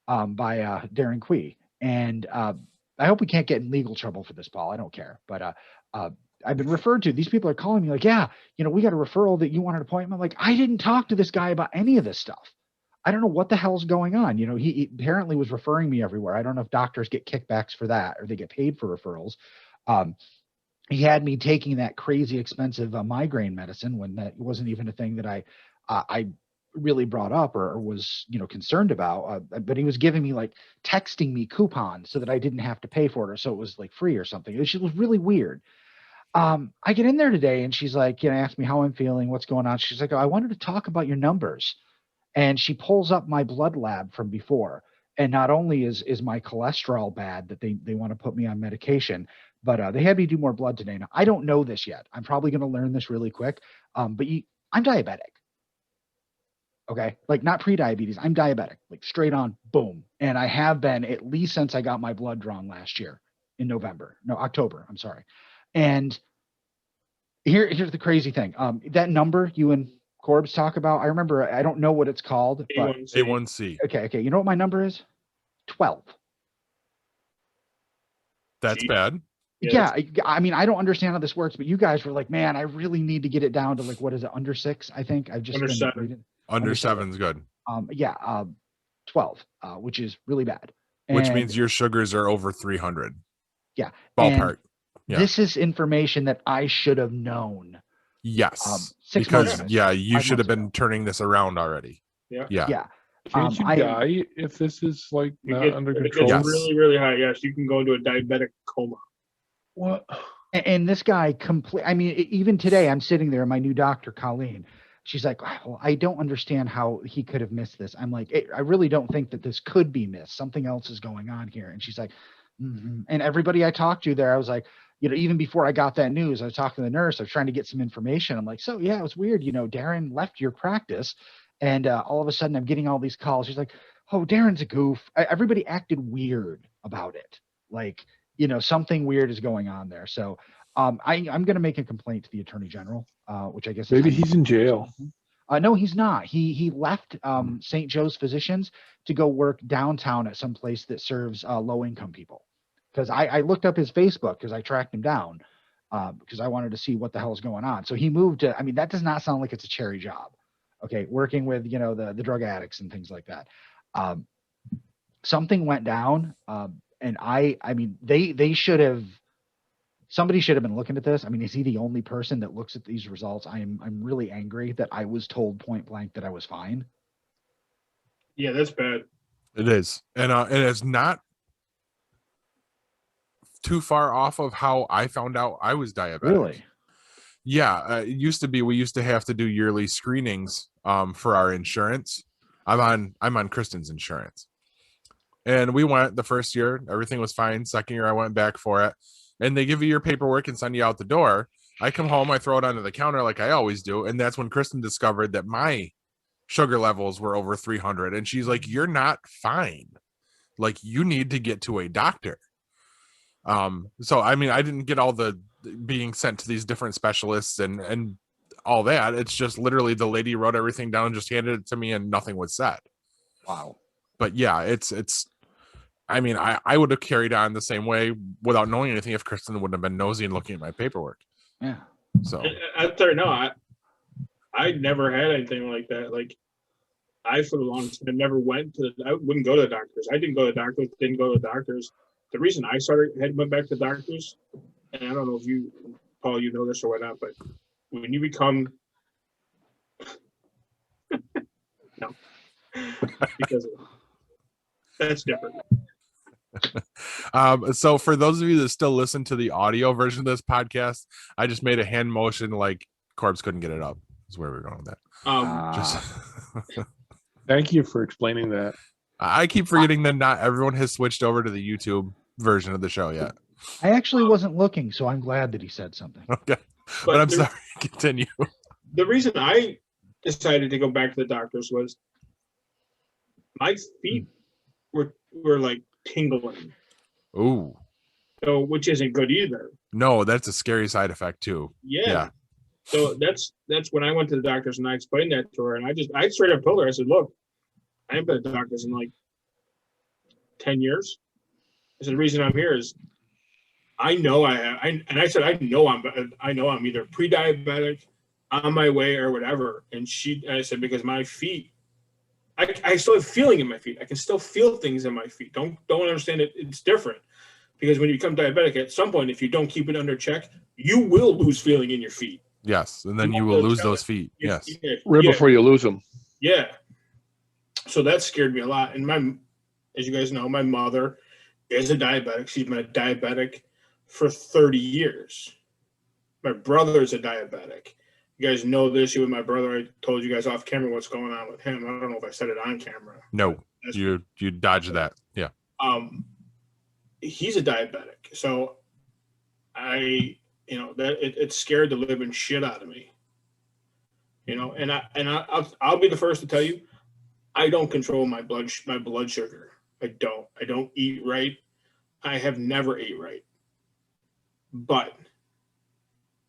C: by Darren Quee. And I hope we can't get in legal trouble for this, Paul. I don't care. But I've been referred to. These people are calling me like, yeah, we got a referral that you want an appointment. I'm like, I didn't talk to this guy about any of this stuff. I don't know what the hell's going on. He apparently was referring me everywhere. I don't know if doctors get kickbacks for that or they get paid for referrals. He had me taking that crazy expensive migraine medicine when that wasn't even a thing that I really brought up or was concerned about. But he was giving me texting me coupons so that I didn't have to pay for it, or so it was free or something. It was really weird. I get in there today and she's like, ask me how I'm feeling, what's going on. She's like, oh, I wanted to talk about your numbers. And she pulls up my blood lab from before. And not only is my cholesterol bad that they want to put me on medication, but they had me do more blood today. Now, I don't know this yet. I'm probably going to learn this really quick. But I'm diabetic. Okay. Not pre-diabetes. I'm diabetic, straight on, boom. And I have been at least since I got my blood drawn last year in October. I'm sorry. And here's the crazy thing. That number you and Corbs talk about, I remember, I don't know what it's called. But
F: A1C.
C: Okay. You know what my number is? 12.
F: That's bad.
C: Yeah. I mean, I don't understand how this works, but you guys were like, man, I really need to get it down to what is it? Under 6, I think. I've just
D: Under
C: been
D: 7.
C: reading.
F: Under 7's good.
C: 12, which is really bad.
F: Which means your sugars are over 300.
C: Yeah.
F: Ballpark.
C: Yeah. This is information that I should have known.
F: Yes.
C: 6 months
F: because
C: ago.
F: you should have been turning this around already.
D: Yeah.
C: Yeah.
E: Can't you die if this is not under control?
D: It's really, really high. Yes, you can go into a diabetic coma.
E: What?
C: And this guy I mean, even today I'm sitting there and my new doctor, Colleen, she's like, well, I don't understand how he could have missed this. I'm like, I really don't think that this could be missed. Something else is going on here. And she's like, mm-hmm. And everybody I talked to there, I was like, even before I got that news, I was talking to the nurse. I was trying to get some information. I'm like, so yeah, it was weird. Darren left your practice and all of a sudden I'm getting all these calls. She's like, oh, Darren's a goof. Everybody acted weird about it. Something weird is going on there. So I'm going to make a complaint to the Attorney General, which I guess
E: maybe he's in jail.
C: No, he's not. He left St. Joe's Physicians to go work downtown at some place that serves low-income people. Because I looked up his Facebook because I tracked him down because I wanted to see what the hell is going on. So he moved to. I mean, that does not sound like it's a cherry job. Okay, working with the drug addicts and things like that. Something went down, and I mean they should have. Somebody should have been looking at this. I mean, is he the only person that looks at these results? I'm really angry that I was told point blank that I was fine.
D: Yeah, that's bad.
F: It is, and it's not too far off of how I found out I was diabetic.
C: Really?
F: Yeah, it used to be we used to have to do yearly screenings for our insurance. I'm on Kristen's insurance, and we went the first year. Everything was fine. Second year, I went back for it. And they give you your paperwork and send you out the door. I come home, I throw it onto the counter like I always do. And that's when Kristen discovered that my sugar levels were over 300. And she's like, you're not fine. You need to get to a doctor. So, I mean, I didn't get all the being sent to these different specialists and all that. It's just literally the lady wrote everything down and just handed it to me and nothing was said.
C: Wow.
F: But yeah, it's I mean, I would have carried on the same way without knowing anything if Kristen wouldn't have been nosy and looking at my paperwork.
C: Yeah.
F: So
D: I never had anything like that. I, for the longest time, never I wouldn't go to the doctors. I didn't go to the doctors, didn't go to the doctors. The reason I went back to the doctors, and I don't know if you, Paul, you know this or whatnot, but when you become, no, because that's different.
F: So for those of you that still listen to the audio version of this podcast, I just made a hand motion like Corbs couldn't get it up. That's where we're going with that.
E: Thank you for explaining that.
F: I keep forgetting that not everyone has switched over to the YouTube version of the show yet.
C: I actually wasn't looking, so I'm glad that he said something.
F: Okay, but I'm sorry. Continue.
D: The reason I decided to go back to the doctors was my feet were like tingling.
F: Ooh.
D: So, which isn't good either.
F: No, that's a scary side effect too.
D: Yeah. So that's when I went to the doctors and I explained that to her, and I straight up told her, I said, look, I haven't been to the doctors in like 10 years. I said, the reason I'm here is I know I know I'm either pre-diabetic, on my way, or whatever. And I said, because my feet, I still have feeling in my feet. I can still feel things in my feet. Don't understand it. It's different because when you become diabetic, at some point, if you don't keep it under check, you will lose feeling in your feet.
F: Yes, and then you will lose those feet. Yes,
E: right before you lose them.
D: Yeah. So that scared me a lot. And as you guys know, my mother is a diabetic. She's been a diabetic for 30 years. My brother is a diabetic. You guys know the issue with my brother. I told you guys off camera what's going on with him. I don't know if I said it on camera.
F: No, you dodged that. Yeah.
D: He's a diabetic. So that it scared the living shit out of me. And I'll be the first to tell you, I don't control my blood sugar. I don't eat right. I have never ate right. But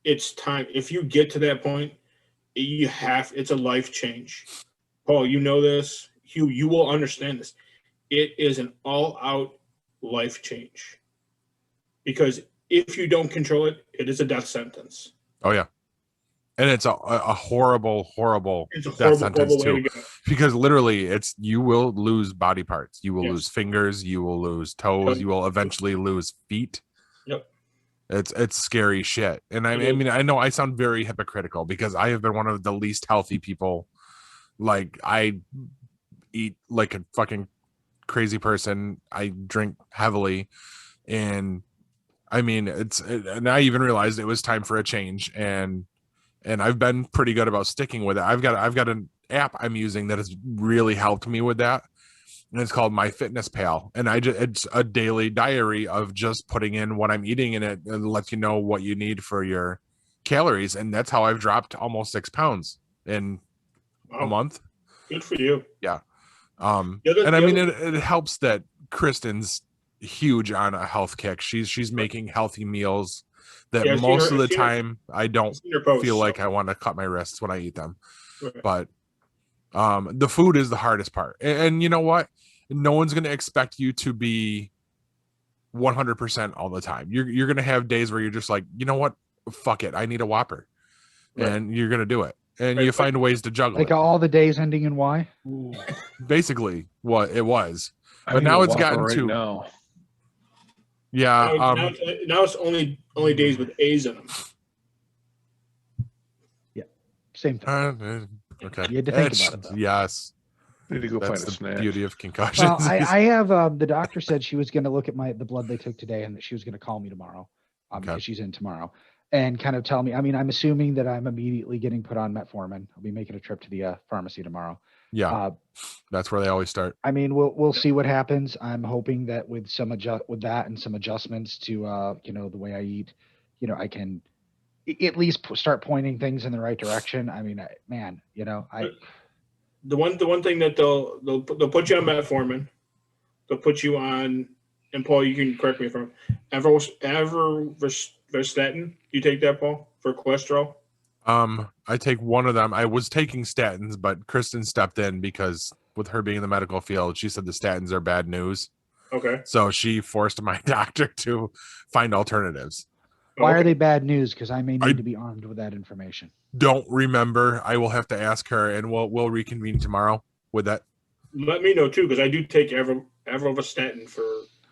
D: it's time. If you get to that point, it's a life change. Paul, you know this. Hugh, you will understand this. It is an all-out life change. Because if you don't control it, it is a death sentence.
F: Oh, yeah. And it's a horrible death sentence too, because literally you will lose body parts. You will lose fingers. You will lose toes. You will eventually lose feet.
D: Yep.
F: It's scary shit. And I mean, I know I sound very hypocritical because I have been one of the least healthy people. Like, I eat like a fucking crazy person. I drink heavily, and I mean, and I even realized it was time for a change, and I've been pretty good about sticking with it. I've got an app I'm using that has really helped me with that, and it's called MyFitnessPal. And it's a daily diary of just putting in what I'm eating, and it lets you know what you need for your calories. And that's how I've dropped almost 6 pounds in a month.
D: Good for you.
F: Yeah. It helps that Kristen's huge on a health kick. She's making healthy meals that most of the time I don't feel like I want to cut my wrists when I eat them. Right. But the food is the hardest part. And you know what? No one's going to expect you to be 100% all the time. You're going to have days where you're just like, you know what? Fuck it. I need a Whopper. Right. And you're going to do it. And you find ways to juggle
C: like all the days ending in Y?
F: Basically what it was. But now it's gotten to...
E: now.
F: Yeah.
D: Now it's only days with A's in them.
C: Yeah. Same thing.
F: Okay.
C: You had to think about it, though.
F: Yes.
E: Need to go
F: That's
E: find a
F: the
E: snack.
F: beauty of concussions.
C: Well, I have the doctor said she was going to look at the blood they took today, and that she was going to call me tomorrow because she's in tomorrow, and kind of tell me. I mean, I'm assuming that I'm immediately getting put on metformin. I'll be making a trip to the pharmacy tomorrow.
F: Yeah, that's where they always start.
C: I mean, we'll see what happens. I'm hoping that with that and some adjustments to the way I eat, I can at least start pointing things in the right direction. I mean,
D: the one thing that they'll put you on metformin, they'll put you on, and Paul, you can correct me if I'm wrong, atorvastatin. You take that, Paul, for cholesterol?
F: I take one of them. I was taking statins, but Kristen stepped in because with her being in the medical field, she said the statins are bad news.
D: Okay.
F: So she forced my doctor to find alternatives.
C: Why are they bad news? Because I may need to be armed with that information.
F: Don't remember. I will have to ask her, and we'll reconvene tomorrow with that.
D: Let me know too, because I do take atorvastatin for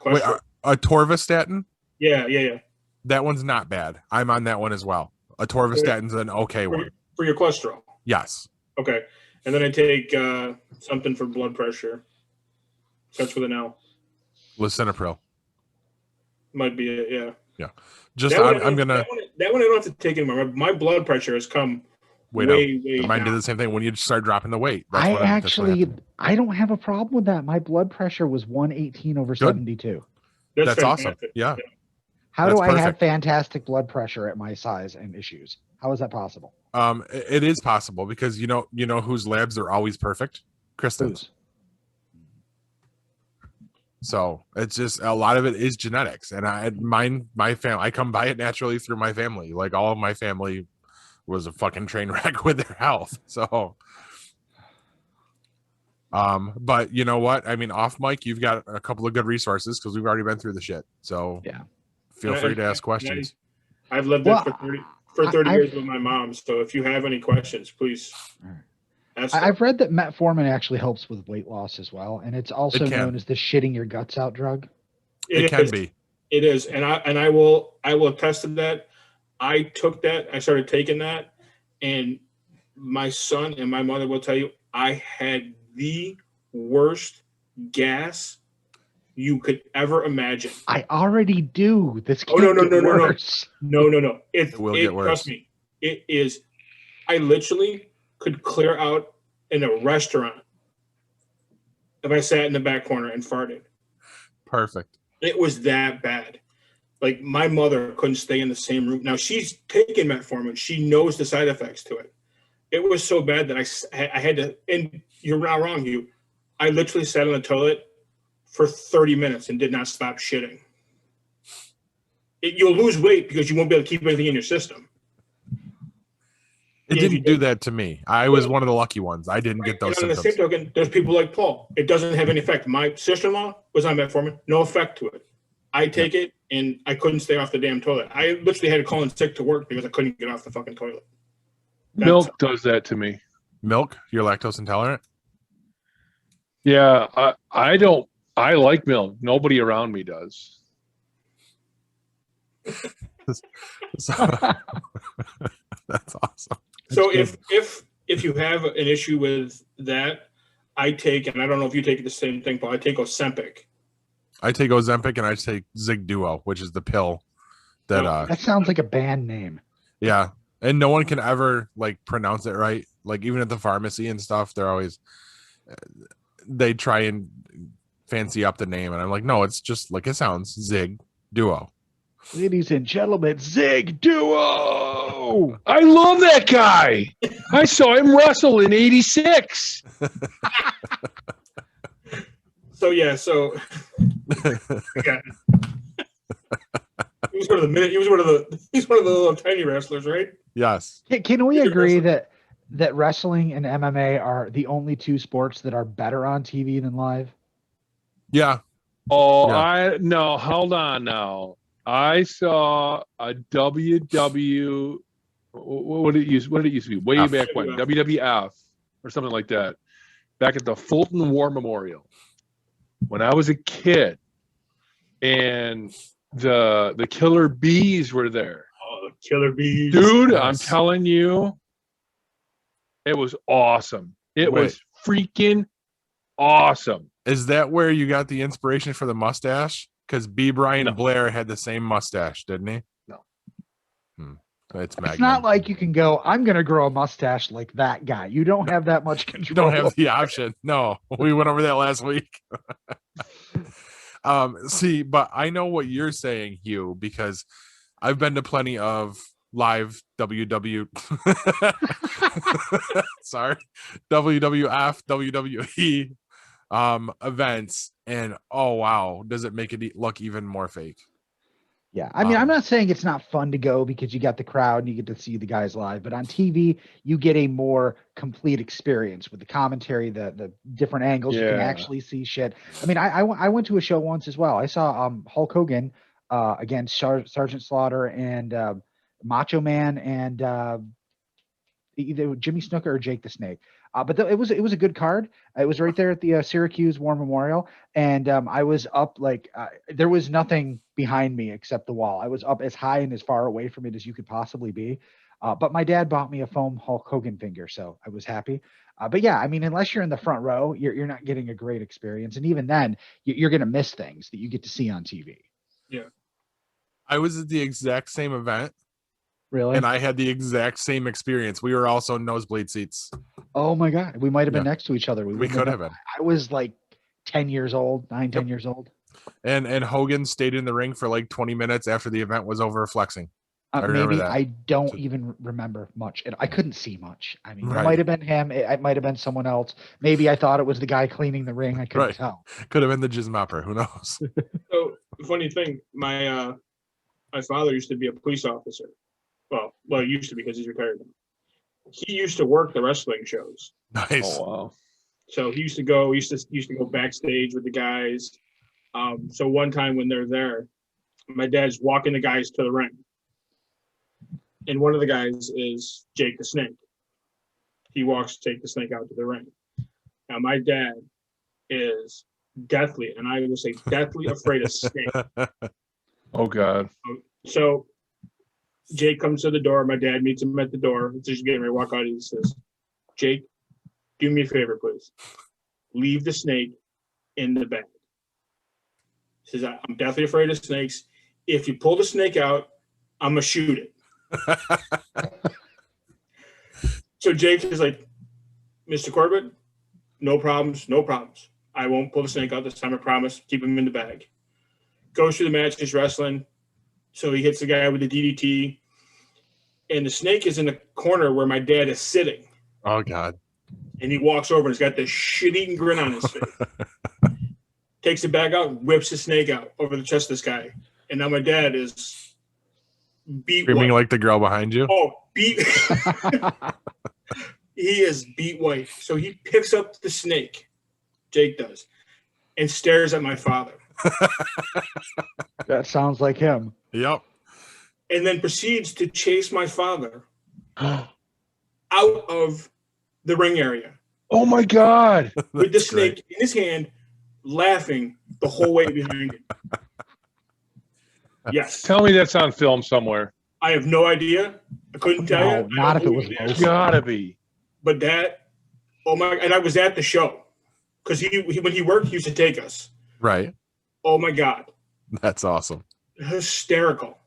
D: cholesterol.
F: Wait, atorvastatin?
D: Yeah.
F: That one's not bad. I'm on that one as well. Atorvastatin's an okay one.
D: For your cholesterol?
F: Yes.
D: Okay. And then I take something for blood pressure. Starts with an L.
F: Lisinopril.
D: Might be it, yeah.
F: Yeah. I'm going to...
D: That one I don't have to take anymore. My blood pressure has come way
F: Mine
D: down.
F: did the same thing when you start dropping the weight.
C: I don't have a problem with that. My blood pressure was 118 over 72.
F: That's awesome. Yeah.
C: How do I have fantastic blood pressure at my size and issues? How is that possible?
F: It is possible because you know whose labs are always perfect? Kristen's. So it's just a lot of it is genetics, and my family, I come by it naturally through my family. Like all of my family was a fucking train wreck with their health. So, but you know what? I mean, off mic, you've got a couple of good resources because we've already been through the shit. So
C: Yeah.
F: feel free to ask questions.
D: I've lived it for 30 years with my mom. So if you have any questions, please ask.
C: I've read that metformin actually helps with weight loss as well, and it's also known as the shitting your guts out drug.
F: It can be.
D: It is, and I will attest to that. I took that. I started taking that, and my son and my mother will tell you I had the worst gas you could ever imagine.
C: I already do. This can't
D: no. It will get worse. Trust me, it is. I literally could clear out in a restaurant if I sat in the back corner and farted.
F: Perfect.
D: It was that bad. Like my mother couldn't stay in the same room. Now she's taken metformin. She knows the side effects to it. It was so bad that I had to, and you're not wrong, Hugh. I literally sat on the toilet for 30 minutes and did not stop shitting. You'll lose weight because you won't be able to keep anything in your system.
F: It didn't do that to me. I was one of the lucky ones. I didn't get those symptoms.
D: On the same token, there's people like Paul. It doesn't have any effect. My sister-in-law was on metformin. No effect to it. I take it, and I couldn't stay off the damn toilet. I literally had to call in sick to work because I couldn't get off the fucking toilet.
E: Milk does that to me.
F: Milk? You're lactose intolerant?
E: Yeah, I don't. I like milk. Nobody around me does.
F: That's awesome.
D: So if you have an issue with that, I take, and I don't know if you take the same thing, Paul, I take Ozempic.
F: I take Ozempic and I take Zig Duo, which is the pill
C: that sounds like a band name.
F: Yeah. And no one can ever like pronounce it right. Like even at the pharmacy and stuff, they're always they try and fancy up the name, and I'm like, no, it's just like it sounds, Zig Duo.
C: Ladies and gentlemen, Zig Duo.
E: I love that guy. I saw him wrestle in '86.
D: So yeah, He was one of the little tiny wrestlers, right?
F: Yes.
C: Can we agree that wrestling and MMA are the only two sports that are better on TV than live?
F: Yeah.
E: Oh,
F: yeah.
E: No, hold on now. I saw a WW. What did it used to be? Way back when, WWF or something like that. Back at the Fulton War Memorial, when I was a kid, and the Killer Bees were there.
D: Oh, the Killer Bees,
E: dude! Yes. I'm telling you, it was awesome. It was freaking awesome.
F: Is that where you got the inspiration for the mustache? Because B. Brian Blair had the same mustache, didn't he?
E: No.
C: It's not like you can go, I'm going to grow a mustache like that guy. You don't have that much control.
F: You don't have the option. No, we went over that last week. See, but I know what you're saying, Hugh, because I've been to plenty of live WWF, WWE events, and oh wow, does it make it look even more fake?
C: Yeah, I mean, I'm not saying it's not fun to go because you got the crowd and you get to see the guys live, but on TV you get a more complete experience with the commentary, the different angles. You can actually see shit. I mean, I went to a show once as well. I saw Hulk Hogan against Sergeant Slaughter and Macho Man and either Jimmy Snuka or Jake the Snake. But it was a good card. It was right there at the Syracuse War Memorial, and I was up like there was nothing behind me except the wall. I was up as high and as far away from it as you could possibly be. But my dad bought me a foam Hulk Hogan finger, so I was happy. But yeah, I mean, unless you're in the front row, you're not getting a great experience, and even then, you're going to miss things that you get to see on TV.
D: Yeah,
F: I was at the exact same event.
C: Really?
D: Oh
F: And I had the exact same experience. We were also nosebleed seats.
C: Oh my God. We might have been next to each other.
F: We could have been.
C: I was like 10 years old, 10 years old.
F: And Hogan stayed in the ring for like 20 minutes after the event was over flexing. I remember
C: Maybe
F: that.
C: I don't even remember much. And I couldn't see much. I mean,
F: Right.
C: it might have been him. It might have been someone else. Maybe I thought it was the guy cleaning the ring. I couldn't
F: Right.
C: tell.
F: Could have been the jizz mopper. Who knows?
D: So funny thing, my father used to be a police officer. Well, he used to be because he's retired now. He used to work the wrestling shows.
F: Nice.
E: Oh wow.
D: So he used to go backstage with the guys. So one time when they're there, my dad's walking the guys to the ring. And one of the guys is Jake the Snake. He walks Jake the Snake out to the ring. Now my dad is deathly, and I will say deathly afraid of snakes.
E: Oh God.
D: So Jake comes to the door. My dad meets him at the door. Just getting ready to walk out. He says, "Jake, do me a favor, please. Leave the snake in the bag." He says, "I'm deathly afraid of snakes. If you pull the snake out, I'm gonna shoot it." So Jake is like, "Mr. Corbett, no problems, no problems. I won't pull the snake out this time, I promise. Keep him in the bag." Goes through the match, he's wrestling. So he hits the guy with the DDT. And the snake is in the corner where my dad is sitting.
F: Oh God.
D: And he walks over and he's got this shit-eating grin on his face. Takes the bag out, whips the snake out over the chest of this guy. And now my dad is beat
F: Screaming
D: white.
F: like the girl behind you.
D: Oh, beat. He is beat white. So he picks up the snake, Jake does, and stares at my father.
C: That sounds like him.
F: Yep.
D: And then proceeds to chase my father out of the ring area
E: Oh my God.
D: with the snake in his hand, laughing the whole way behind him. Yes.
E: Tell me that's on film somewhere.
D: I have no idea. I couldn't tell
C: No,
D: you.
C: not if it was
D: local.
C: local.
E: Gotta be.
D: But that, oh my, and I was at the show because he when he worked, he used to take us.
F: Right.
D: Oh my God.
F: That's awesome.
D: Hysterical.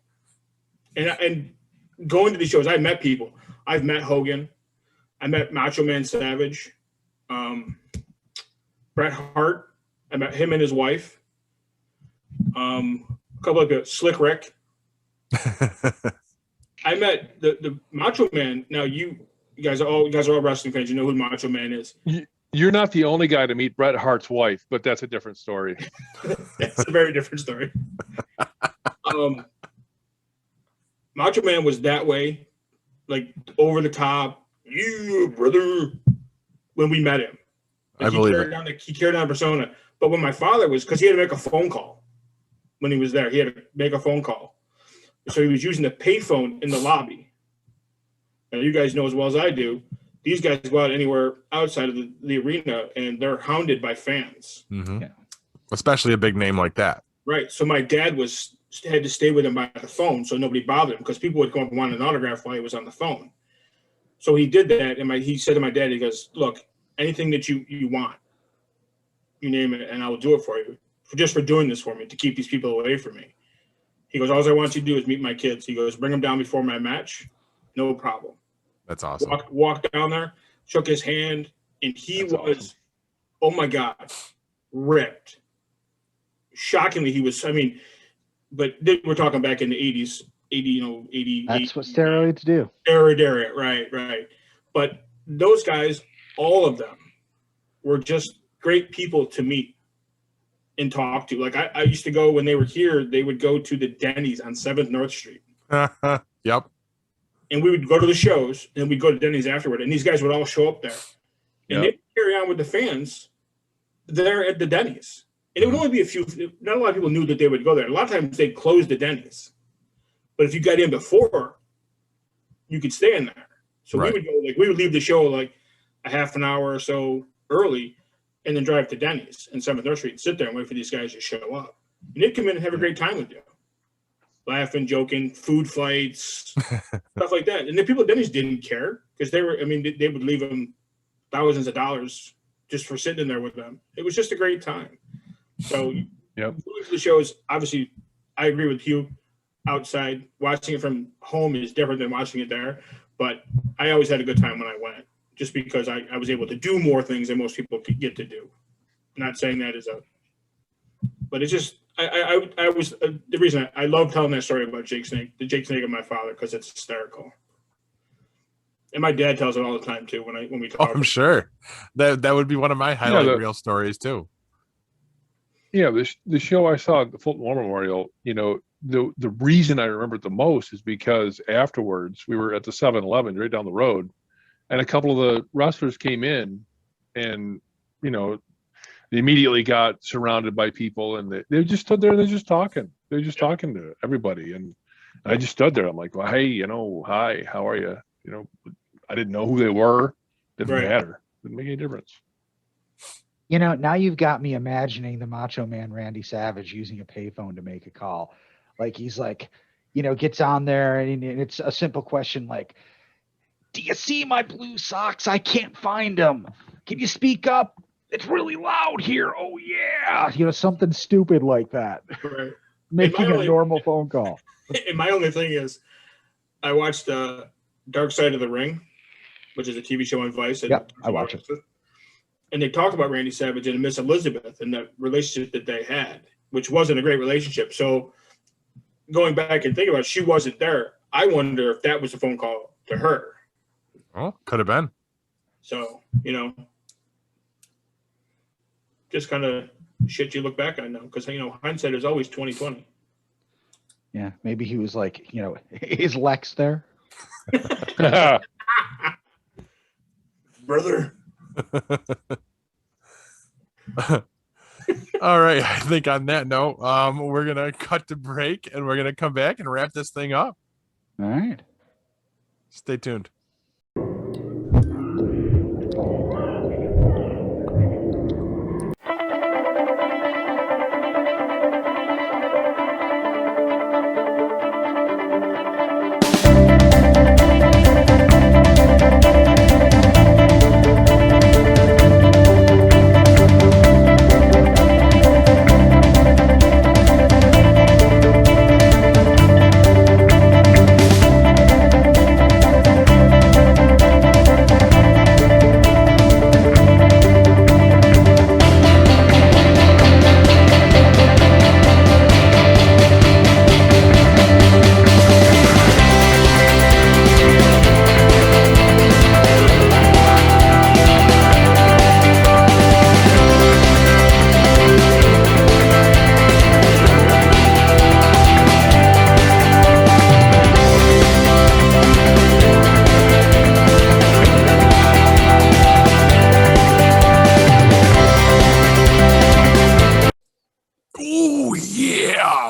D: And going to these shows, I met people. I've met Hogan. I met Macho Man Savage. Bret Hart. I met him and his wife. A couple of people. Slick Rick. I met the Macho Man. Now you guys are all wrestling fans. You know who Macho Man is.
E: You're not the only guy to meet Bret Hart's wife, but that's a different story.
D: That's a very different story. Macho Man was that way, like over the top. You brother, when we met him, like,
F: I believe it.
D: He carried on a persona. But when my father was, because he had to make a phone call when he was there, he had to make a phone call. So he was using the payphone in the lobby. Now you guys know as well as I do, these guys go out anywhere outside of the arena and they're hounded by fans.
F: Mm-hmm.
C: Yeah.
F: Especially a big name like that.
D: Right. So my dad had to stay with him by the phone so nobody bothered him because people would come up and want an autograph while he was on the phone. So he did that, and he said to my dad, he goes, "Look, anything that you want, you name it, and I will do it for you, just for doing this for me, to keep these people away from me." He goes, "All I want you to do is meet my kids." He goes, "Bring them down before my match, no problem."
F: That's awesome.
D: Walked down there, shook his hand, and he
E: That's
D: was,
E: awesome.
D: oh my God, ripped. Shockingly, he was. I mean, but we're talking back in the 80s, 80.
C: That's what steroids do.
D: Steroid, right. But those guys, all of them, were just great people to meet and talk to. Like I used to go when they were here, they would go to the Denny's on 7th North Street.
F: Yep.
D: And we would go to the shows and we'd go to Denny's afterward. And these guys would all show up there. And
E: Yep.
D: they'd carry on with the fans there at the Denny's. And it would only be a few, not a lot of people knew that they would go there. A lot of times they'd close the Denny's. But if you got in before, you could stay in there. So
F: Right.
D: we would leave the show like a half an hour or so early and then drive to Denny's and 7th North Street and sit there and wait for these guys to show up. And they'd come in and have a great time with you. Laughing, joking, food fights, stuff like that. And the people at Denny's didn't care because they would leave them thousands of dollars just for sitting in there with them. It was just a great time. So
E: Yep.
D: going to the shows, obviously, I agree with Hugh. Outside, watching it from home is different than watching it there. But I always had a good time when I went, just because I was able to do more things than most people could get to do. I'm not saying that as a But it's just I was the reason I love telling that story about Jake Snake, the Jake Snake of my father, because it's hysterical. And my dad tells it all the time too when we talk.
F: Oh, I'm sure that would be one of my highlight reel stories too.
E: Yeah, the show I saw at the Fulton War Memorial, the reason I remember it the most is because afterwards we were at the 7-Eleven right down the road, and a couple of the wrestlers came in, and they immediately got surrounded by people, and they just stood there and they're just talking. They're just talking to everybody, and I just stood there. I'm like, well, hey, hi, how are you? I didn't know who they were. Didn't matter. Didn't make any difference.
C: Now you've got me imagining the Macho Man Randy Savage using a payphone to make a call. Like he's like, gets on there and it's a simple question like, do you see my blue socks? I can't find them. Can you speak up? It's really loud here. Oh yeah. Something stupid like that.
D: Right.
C: Making a normal phone call.
D: And my only thing is I watched Dark Side of the Ring, which is a TV show on Vice.
C: Yep, I watch it.
D: And they talk about Randy Savage and Miss Elizabeth and the relationship that they had, which wasn't a great relationship. So going back and thinking about it, she wasn't there. I wonder if that was a phone call to her.
F: Oh, could have been.
D: So, just kind of shit you look back on now because, hindsight is always 20/20.
C: Yeah, maybe he was like, is Lex there?
D: Brother.
F: All right, I think on that note, we're gonna cut to break and we're gonna come back and wrap this thing up.
C: All right,
F: stay tuned.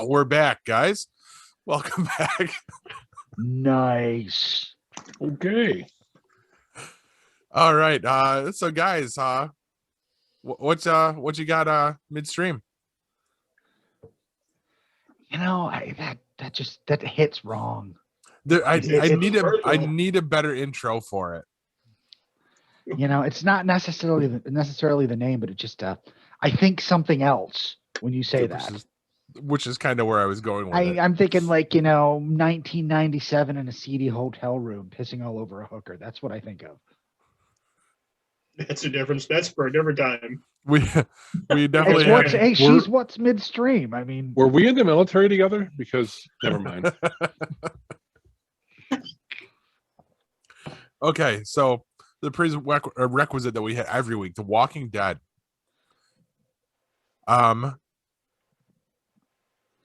F: We're back, guys. Welcome back.
C: Nice.
E: Okay.
F: All right. So guys, what you got midstream?
C: That hits wrong.
F: I need a better intro for it.
C: It's not necessarily the name, but it just I think something else when you say that.
F: Which is kind of where I was going with it.
C: I'm thinking 1997 in a seedy hotel room pissing all over a hooker. That's what I think of.
D: That's a difference. That's for a different time.
F: We definitely
C: she's what's midstream. I mean,
E: were we in the military together? Because never mind.
F: Okay, so the prerequisite that we had every week, The Walking Dead.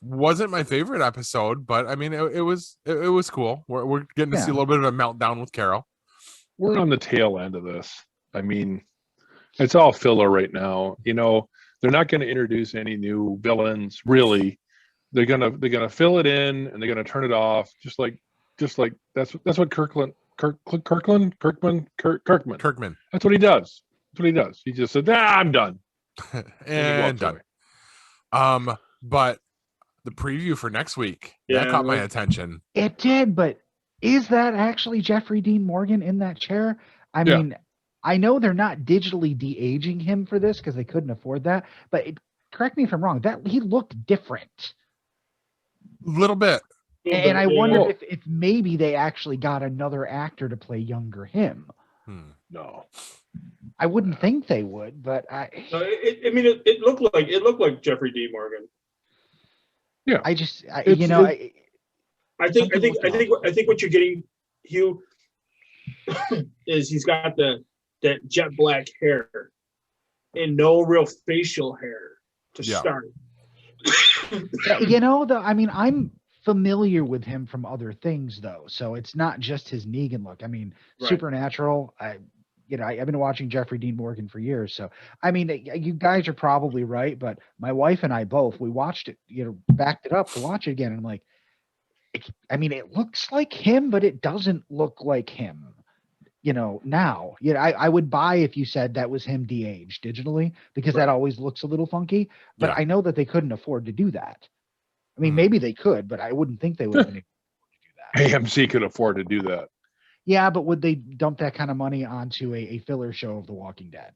F: Wasn't my favorite episode, but I mean it was cool. We're getting to see a little bit of a meltdown with Carol.
E: We're on the tail end of this. I mean, it's all filler right now. They're not going to introduce any new villains, really. They're gonna fill it in and they're gonna turn it off, just like that's what Kirkman. That's what he does. He just said, I'm done.
F: and done. But the preview for next week, that caught my attention.
C: It did, but is that actually Jeffrey Dean Morgan in that chair? I mean, I know they're not digitally de-aging him for this because they couldn't afford that, but correct me if I'm wrong, that he looked different.
F: A little bit.
C: And I wonder if maybe they actually got another actor to play younger him.
E: No.
C: I wouldn't think they would, but
D: It looked like Jeffrey D. Morgan.
E: Yeah.
C: I
D: think what you're getting, Hugh, is he's got that jet black hair and no real facial hair to start.
C: I'm familiar with him from other things though, so it's not just his Negan look. I mean,
D: Right.
C: Supernatural. I've been watching Jeffrey Dean Morgan for years, so I mean, you guys are probably right. But my wife and I both, we watched it, backed it up to watch it again, and I'm like, it looks like him, but it doesn't look like him. Now, I would buy if you said that was him de-aged digitally, because that always looks a little funky. But I know that they couldn't afford to do that. I mean, maybe they could, but I wouldn't think they would have been able to do that.
E: AMC could afford to do that.
C: Yeah, but would they dump that kind of money onto a filler show of The Walking Dead?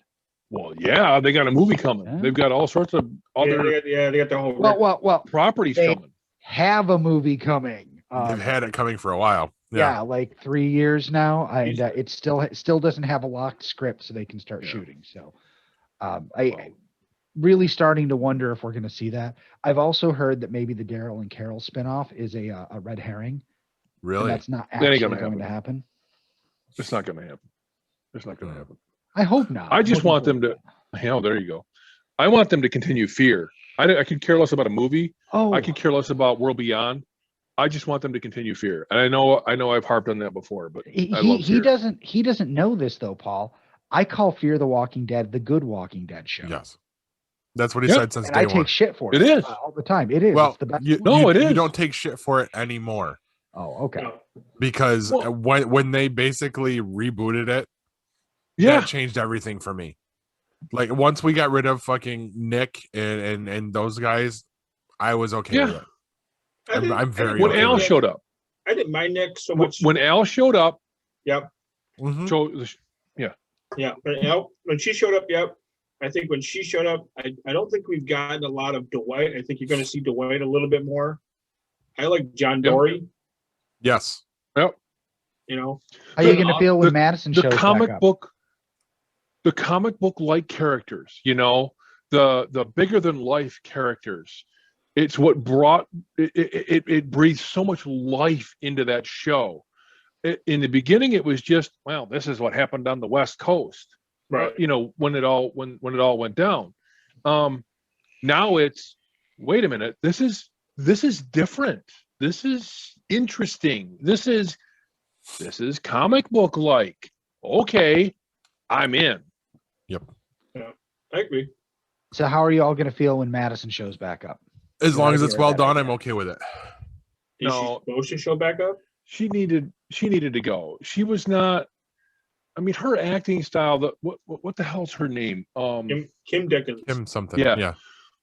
E: Well, yeah, they got a movie coming.
C: Yeah.
E: They've got all sorts of other
D: they got the whole.
C: Well,
E: properties
C: they
E: coming.
C: have a movie coming.
F: They've had it coming for a while.
C: Yeah, like 3 years now, and it still doesn't have a locked script, so they can start shooting. So, I really starting to wonder if we're going to see that. I've also heard that maybe the Daryl and Carol spinoff is a red herring.
F: Really?
C: And that's not
E: That ain't
C: actually
E: gonna
C: going to happen.
E: It's not going to happen. It's not going to happen.
C: I hope not.
E: I just want them to. Hell, there you go. I want them to continue Fear. I could care less about a movie.
C: Oh,
E: I could care less about World Beyond. I just want them to continue Fear. And I know I've harped on that before, but I love Fear.
C: he doesn't know this though, Paul. I call Fear the Walking Dead the good Walking Dead show.
F: Yes. That's what he said since
C: and
F: day
C: I
F: one.
C: take shit for it.
E: It is.
C: All the time. It is.
F: Well,
C: It's the best.
F: it is. You don't take shit for it anymore.
C: Oh, okay.
F: Because when they basically rebooted it, that changed everything for me. Like once we got rid of fucking Nick and those guys, I was okay with it. I'm very
E: when
F: okay
E: Al
F: with it.
E: showed up.
D: I didn't mind Nick so much.
E: When Al showed up.
D: Yep.
F: Mm-hmm.
E: So
D: yeah, but when she showed up, I think when she showed up, I don't think we've gotten a lot of Dwight. I think you're going to see Dwight a little bit more. I like John Dory.
F: Yes.
E: Yep.
C: How are you going to feel when Madison shows
E: comic
C: back up?
E: book? The comic book like characters, the bigger than life characters. It's what brought it breathed so much life into that show. In the beginning, it was just, well, this is what happened on the West Coast,
D: right?
E: When it all went down. Now it's, wait a minute, this is different. This is interesting. This is comic book like. Okay, I'm in.
F: Yep.
D: Yeah, I agree.
C: So how are you all going to feel when Madison shows back up?
F: As long as it's well done, I'm okay with it.
D: Is she supposed to show back up?
E: She needed to go. She was not. I mean, her acting style. What the hell's her name?
D: Kim Dickens.
F: Kim something.
E: Yeah.
F: Yeah.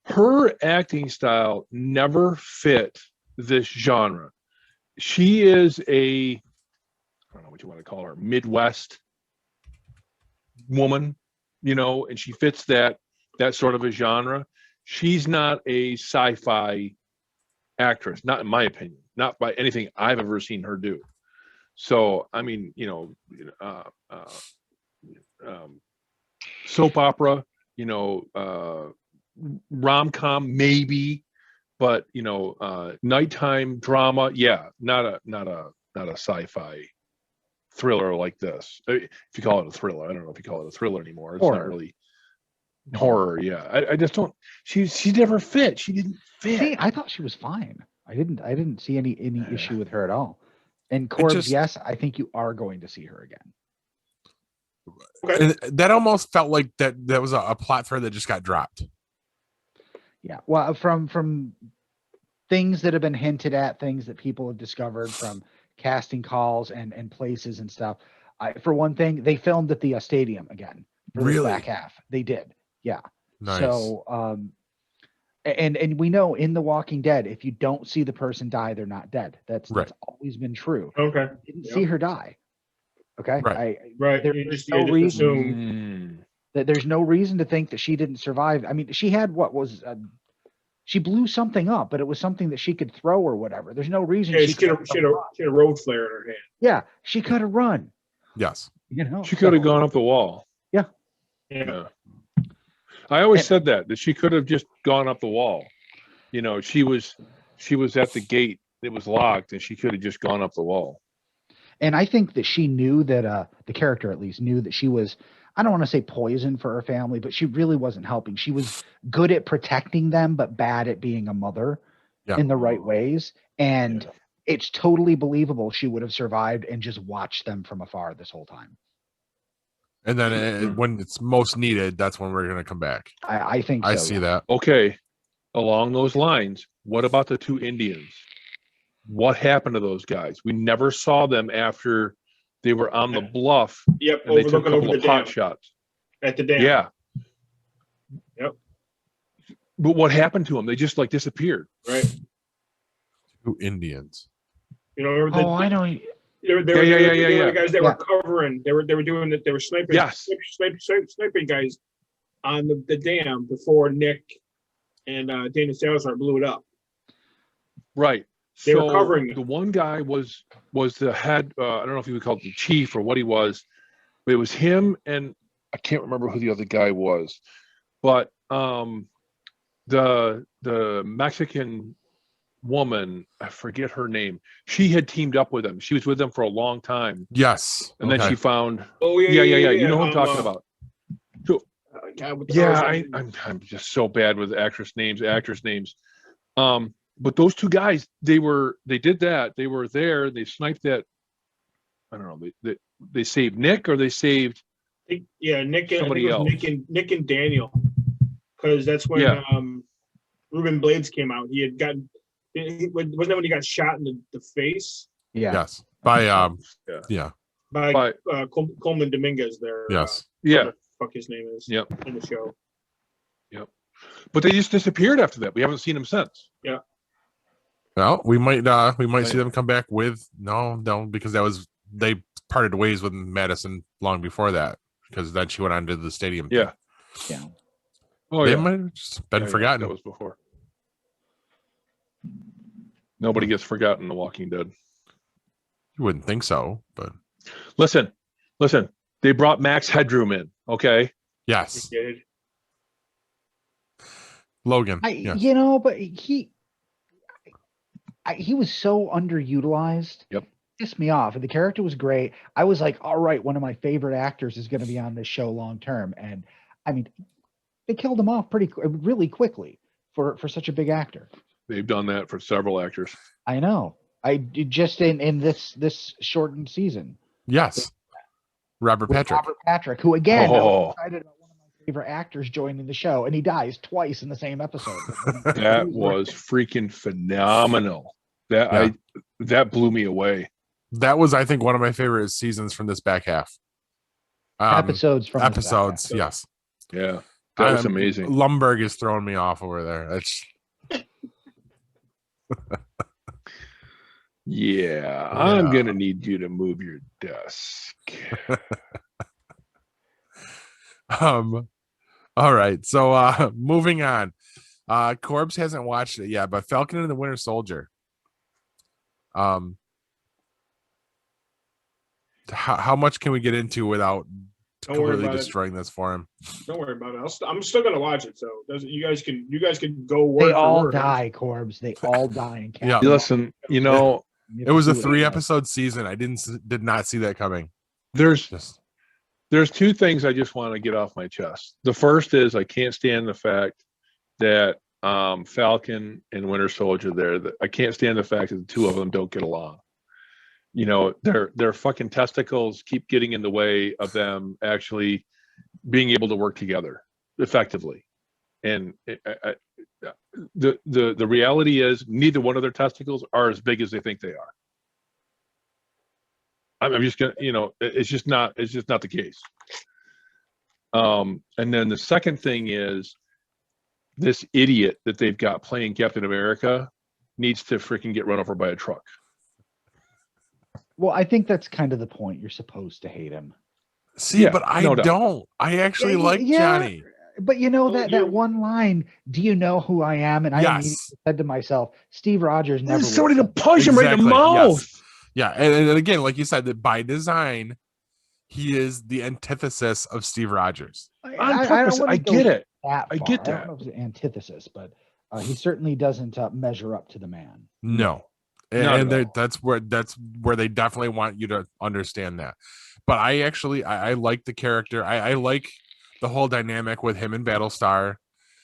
E: Her acting style never fit this genre. She is I don't know what you want to call her, Midwest woman, and she fits that sort of a genre. She's not a sci-fi actress, not in my opinion, not by anything I've ever seen her do. So, I mean, soap opera, rom-com maybe, but nighttime drama, not a sci-fi thriller like this. If you call it a thriller, I don't know if you call it a thriller anymore. It's not really horror. Yeah, I just don't. She never fit. She didn't fit.
C: See, I thought she was fine. I didn't see any issue with her at all. And Corbs, yes, I think you are going to see her again.
F: Okay. And that almost felt like that was a plot thread that just got dropped.
C: Yeah, well, from things that have been hinted at, things that people have discovered from casting calls and places and stuff. For one thing, they filmed at the stadium again. For the back half, they did. Yeah.
F: Nice.
C: So, and we know in The Walking Dead, if you don't see the person die, they're not dead. That's always been true.
D: Okay.
C: Didn't see her die. Okay.
D: Right.
C: There's no reason that there's no reason to think that she didn't survive. I mean, she had she blew something up, but it was something that she could throw or whatever. There's no reason.
D: Yeah, she had a road flare in her hand.
C: Yeah, she could have run.
F: Yes.
E: She could have gone up the wall.
C: Yeah.
D: Yeah.
E: I always said that she could have just gone up the wall. You know, she was at the gate. It was locked, and she could have just gone up the wall.
C: And I think that she knew that the character at least knew that she was, I don't want to say poison for her family, but she really wasn't helping. She was good at protecting them, but bad at being a mother in the right ways. And it's totally believable she would have survived and just watched them from afar this whole time.
F: And then when it's most needed, that's when we're going to come back.
C: I think so.
F: I see that.
E: Okay. Along those lines, what about the 2 Indians? What happened to those guys? We never saw them after they were on the bluff.
D: Yep,
E: and they took a
D: overlooking
E: couple
D: over
E: of
D: the
E: pot
D: dam.
E: shots.
D: At the dam.
E: Yeah.
D: Yep.
E: But what happened to them? They just like disappeared.
D: Right.
F: 2 Indians.
D: You know,
C: I know.
D: They were the guys that were covering. They were doing that. They were sniping.
E: Yes.
D: Sniping guys on the dam before Nick and Dana Salazar blew it up.
E: Right.
D: They were covering
E: the one guy was the head. I don't know if he would call it the chief or what he was, but it was him, and I can't remember who the other guy was. But the Mexican woman, I forget her name. She had teamed up with them. She was with them for a long time.
F: Yes.
E: And then she found.
D: Oh
E: yeah. You know who I'm talking about. So,
D: God,
E: I'm just so bad with actress names. But those 2 guys, they did that. They were there. They sniped that. I don't know. They saved Nick, or they saved.
D: Nick.
E: Somebody else.
D: Nick and Daniel, because that's when Ruben Blades came out. He had gotten. Wasn't that when he got shot in the face?
C: Yeah.
F: Yes. By
D: By Coleman Dominguez there.
F: Yes.
D: What the fuck his name is.
E: Yep.
D: In the show.
E: Yep. But they just disappeared after that. We haven't seen them since.
D: Yeah.
F: Well, we might see them come back with no, because they parted ways with Madison long before that, because then she went on to the stadium.
E: Yeah. Oh,
F: they might have just been forgotten.
E: That was before. Nobody gets forgotten in The Walking Dead.
F: You wouldn't think so, but
E: listen. They brought Max Headroom in. Okay.
F: Yes.
D: He did.
F: Logan.
C: You know, but he was so underutilized.
E: Yep.
C: Pissed me off. And the character was great. I was like, all right, one of my favorite actors is going to be on this show long term. And I mean, they killed him off really quickly for such a big actor.
E: They've done that for several actors.
C: I know. I just in this shortened season.
F: Yes. Robert
C: Patrick, who again, I was excited about one of my favorite actors joining the show, and he dies twice in the same episode.
E: That was freaking phenomenal. That blew me away.
F: That was, I think, one of my favorite seasons from this back half.
C: Episodes,
F: yes.
E: Yeah, that was amazing.
F: Lumberg is throwing me off over there. That's
E: yeah, I'm gonna need you to move your desk.
F: All right, so moving on. Corbs hasn't watched it yet, but Falcon and the Winter Soldier. How much can we get into without completely destroying this for him?
D: Don't worry about it. I'm still gonna watch it. So you guys can go word
C: They
D: for
C: all
D: word.
C: die, Corbs. They all die.
F: Yeah.
E: Listen, you know,
F: it was a 3-episode season. I did not see that coming.
E: There's 2 things I just want to get off my chest. The first is I can't stand the fact that Falcon and Winter Soldier I can't stand the fact that the 2 of them don't get along. You know, their fucking testicles keep getting in the way of them actually being able to work together effectively. And the reality is neither one of their testicles are as big as they think they are. I'm just gonna, you know, it's just not the case. And then the second thing is this idiot that they've got playing Captain America needs to freaking get run over by a truck.
C: Well, I think that's kind of the point. You're supposed to hate him.
F: See, but I don't. I actually like Johnny.
C: But you know that one line, "Do you know who I am?" And I immediately said to myself, Steve Rogers never.
E: Somebody to punch him right in the mouth.
F: Yes. Yeah, and again, like you said, that by design, he is the antithesis of Steve Rogers.
E: On purpose.
C: wanna
E: I
C: go
E: get it.
C: that
E: I
C: far.
E: get
C: I don't
E: that.
C: know if it's an antithesis, but he certainly doesn't measure up to the man.
F: No.
E: Not
F: And
E: at all.
F: that's where they definitely want you to understand that. But I like the character. I like the whole dynamic with him and Battlestar,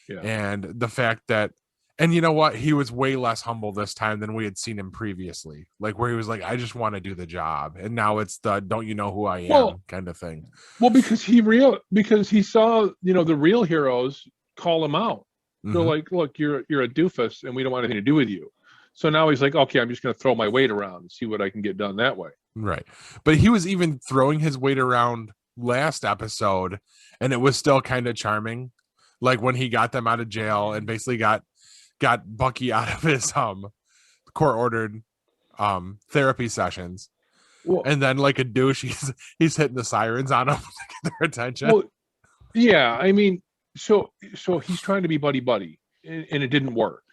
F: and the fact that, and you know what, he was way less humble this time than we had seen him previously. Like where he was like, I just want to do the job, and now it's the don't you know who I am kind of thing.
E: Well, because he saw the real heroes call him out. They're like, look, you're a doofus, and we don't want anything to do with you. So now he's like, okay, I'm just going to throw my weight around and see what I can get done that way.
F: Right. But he was even throwing his weight around last episode, and it was still kind of charming. Like when he got them out of jail and basically got Bucky out of his court ordered therapy sessions. Well, and then like a douche, he's hitting the sirens on them to get their attention.
E: Well, yeah, I mean, so he's trying to be buddy, and it didn't work.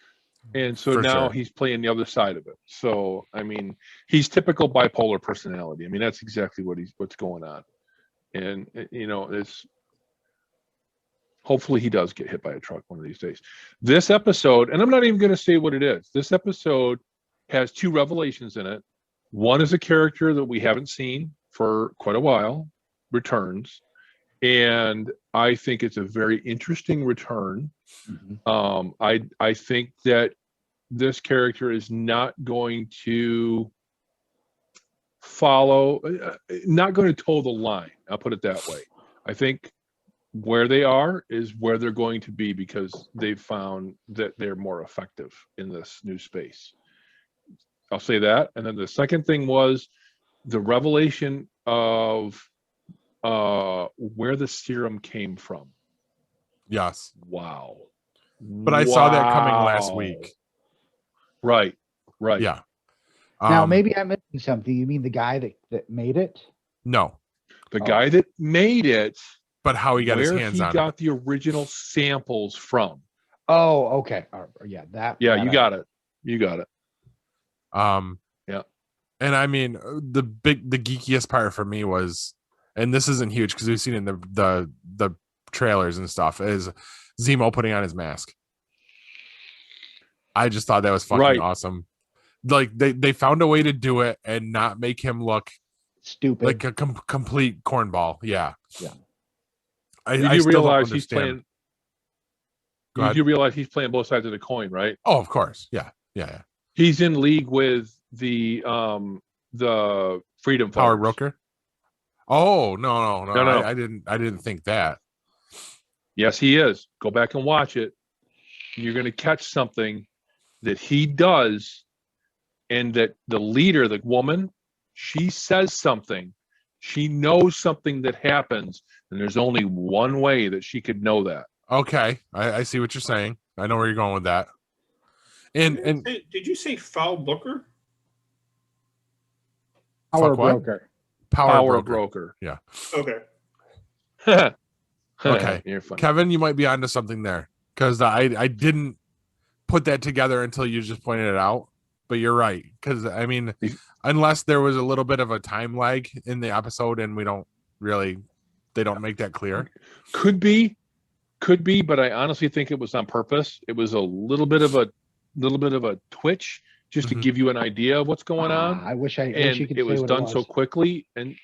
E: And so now he's playing the other side of it. So, I mean, he's typical bipolar personality. I mean, that's exactly what's going on. And, it's hopefully he does get hit by a truck one of these days. This episode, and I'm not even going to say what it is. This episode has 2 revelations in it. One is a character that we haven't seen for quite a while, returns. And I think it's a very interesting return. I think that this character is not going to not going to toe the line. I'll put it that way. I think where they are is where they're going to be because they've found that they're more effective in this new space. I'll say that. And then the second thing was the revelation of where the serum came from.
F: Yes.
E: Wow.
F: But I saw that coming last week.
E: Right.
F: Yeah.
C: Now maybe I'm missing something. You mean the guy that made it?
F: No.
E: The guy that made it.
F: But how he got his hands on it.
E: Where he got the original samples from.
C: Oh, okay. Yeah, that.
E: Yeah, you got it. You got it.
F: Yeah. And I mean, the geekiest part for me was, and this isn't huge because we've seen it in the trailers and stuff, is Zemo putting on his mask. I just thought that was fucking awesome. Like they found a way to do it and not make him look
C: stupid,
F: like a complete cornball. Yeah.
E: I still realize he's playing. You realize he's playing both sides of the coin, right?
F: Oh, of course. Yeah.
E: He's in league with the Freedom
F: Power
E: Fighters.
F: Broker. Oh no! I didn't think that.
E: Yes, he is. Go back and watch it. You're going to catch something that he does, and that the leader, the woman, she says something. She knows something that happens, and there's only one way that she could know that.
F: Okay, I see what you're saying. I know where you're going with that. And
D: did you say foul booker?
C: Power broker.
E: Power broker.
F: Yeah.
D: Okay.
F: Okay.
E: You're funny.
F: Kevin, you might be onto something there because I didn't put that together until you just pointed it out. But you're right, because I mean, unless there was a little bit of a time lag in the episode, and they don't make that clear.
E: Could be, but I honestly think it was on purpose. It was a little bit of a twitch just to give you an idea of what's going on.
C: I wish you could
E: it was done so quickly and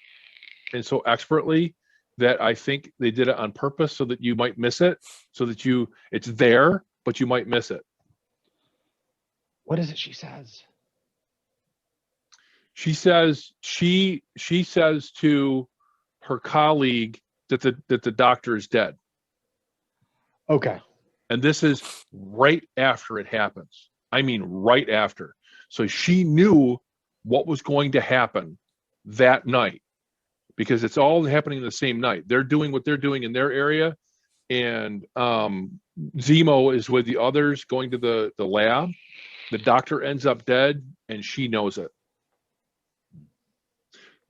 E: so expertly that I think they did it on purpose so that you might miss it, so that it's there, but you might miss it.
C: What is it she says?
E: She says she says to her colleague that the doctor is dead.
C: Okay.
E: And this is right after it happens. I mean, right after. So she knew what was going to happen that night because it's all happening the same night. They're doing what they're doing in their area. And Zemo is with the others going to the lab. The doctor ends up dead, and she knows it.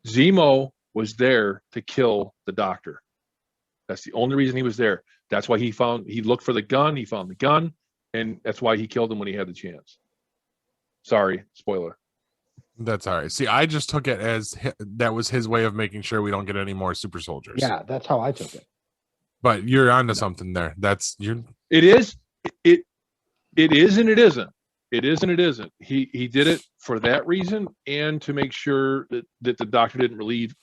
E: Zemo was there to kill the doctor. That's the only reason he was there. That's why he looked for the gun. He found the gun, and that's why he killed him when he had the chance. Sorry, spoiler.
F: That's all right. See, I just took it as that was his way of making sure we don't get any more super soldiers.
C: Yeah, that's how I took it.
F: But you're onto something there.
E: It is. It is and it isn't. It is and it isn't. He did it for that reason and to make sure that the Doctor didn't release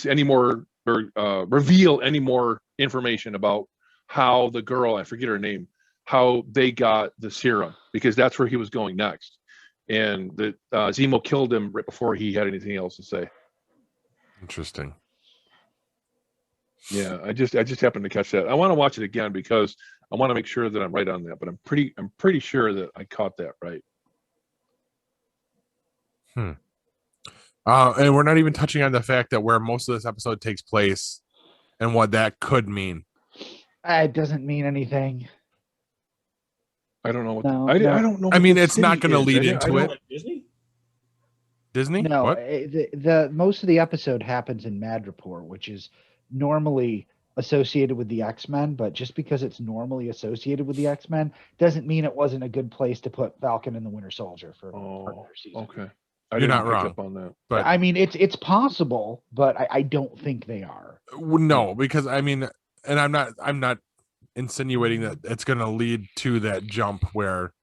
E: any more or reveal any more information about how the girl, I forget her name, how they got the serum, because that's where he was going next. And that Zemo killed him right before he had anything else to say.
F: Interesting.
E: Yeah, I just happened to catch that. I want to watch it again because I want to make sure that I'm right on that, but I'm pretty sure that I caught that right.
F: And we're not even touching on the fact that where most of this episode takes place and what that could mean.
C: It doesn't mean anything.
E: I don't know what
C: No,
E: I don't know.
F: I
E: what
F: mean,
E: the
F: it's not
E: city
F: going to
E: is.
F: lead
E: I
F: into
E: don't-
F: it.
D: Like Disney?
F: Disney?
C: No,
F: What?
C: the most of the episode happens in Madripoor, which is normally associated with the X-Men, but just because it's normally associated with the X-Men doesn't mean it wasn't a good place to put Falcon and the Winter Soldier for part of
E: Oh,
C: their season.
E: okay. I
F: You're
E: didn't
F: not
E: pick
F: wrong.
E: up on that.
F: But
C: I mean, it's possible, but I don't think they are.
F: no, because I mean, and I'm not insinuating that it's going to lead to that jump where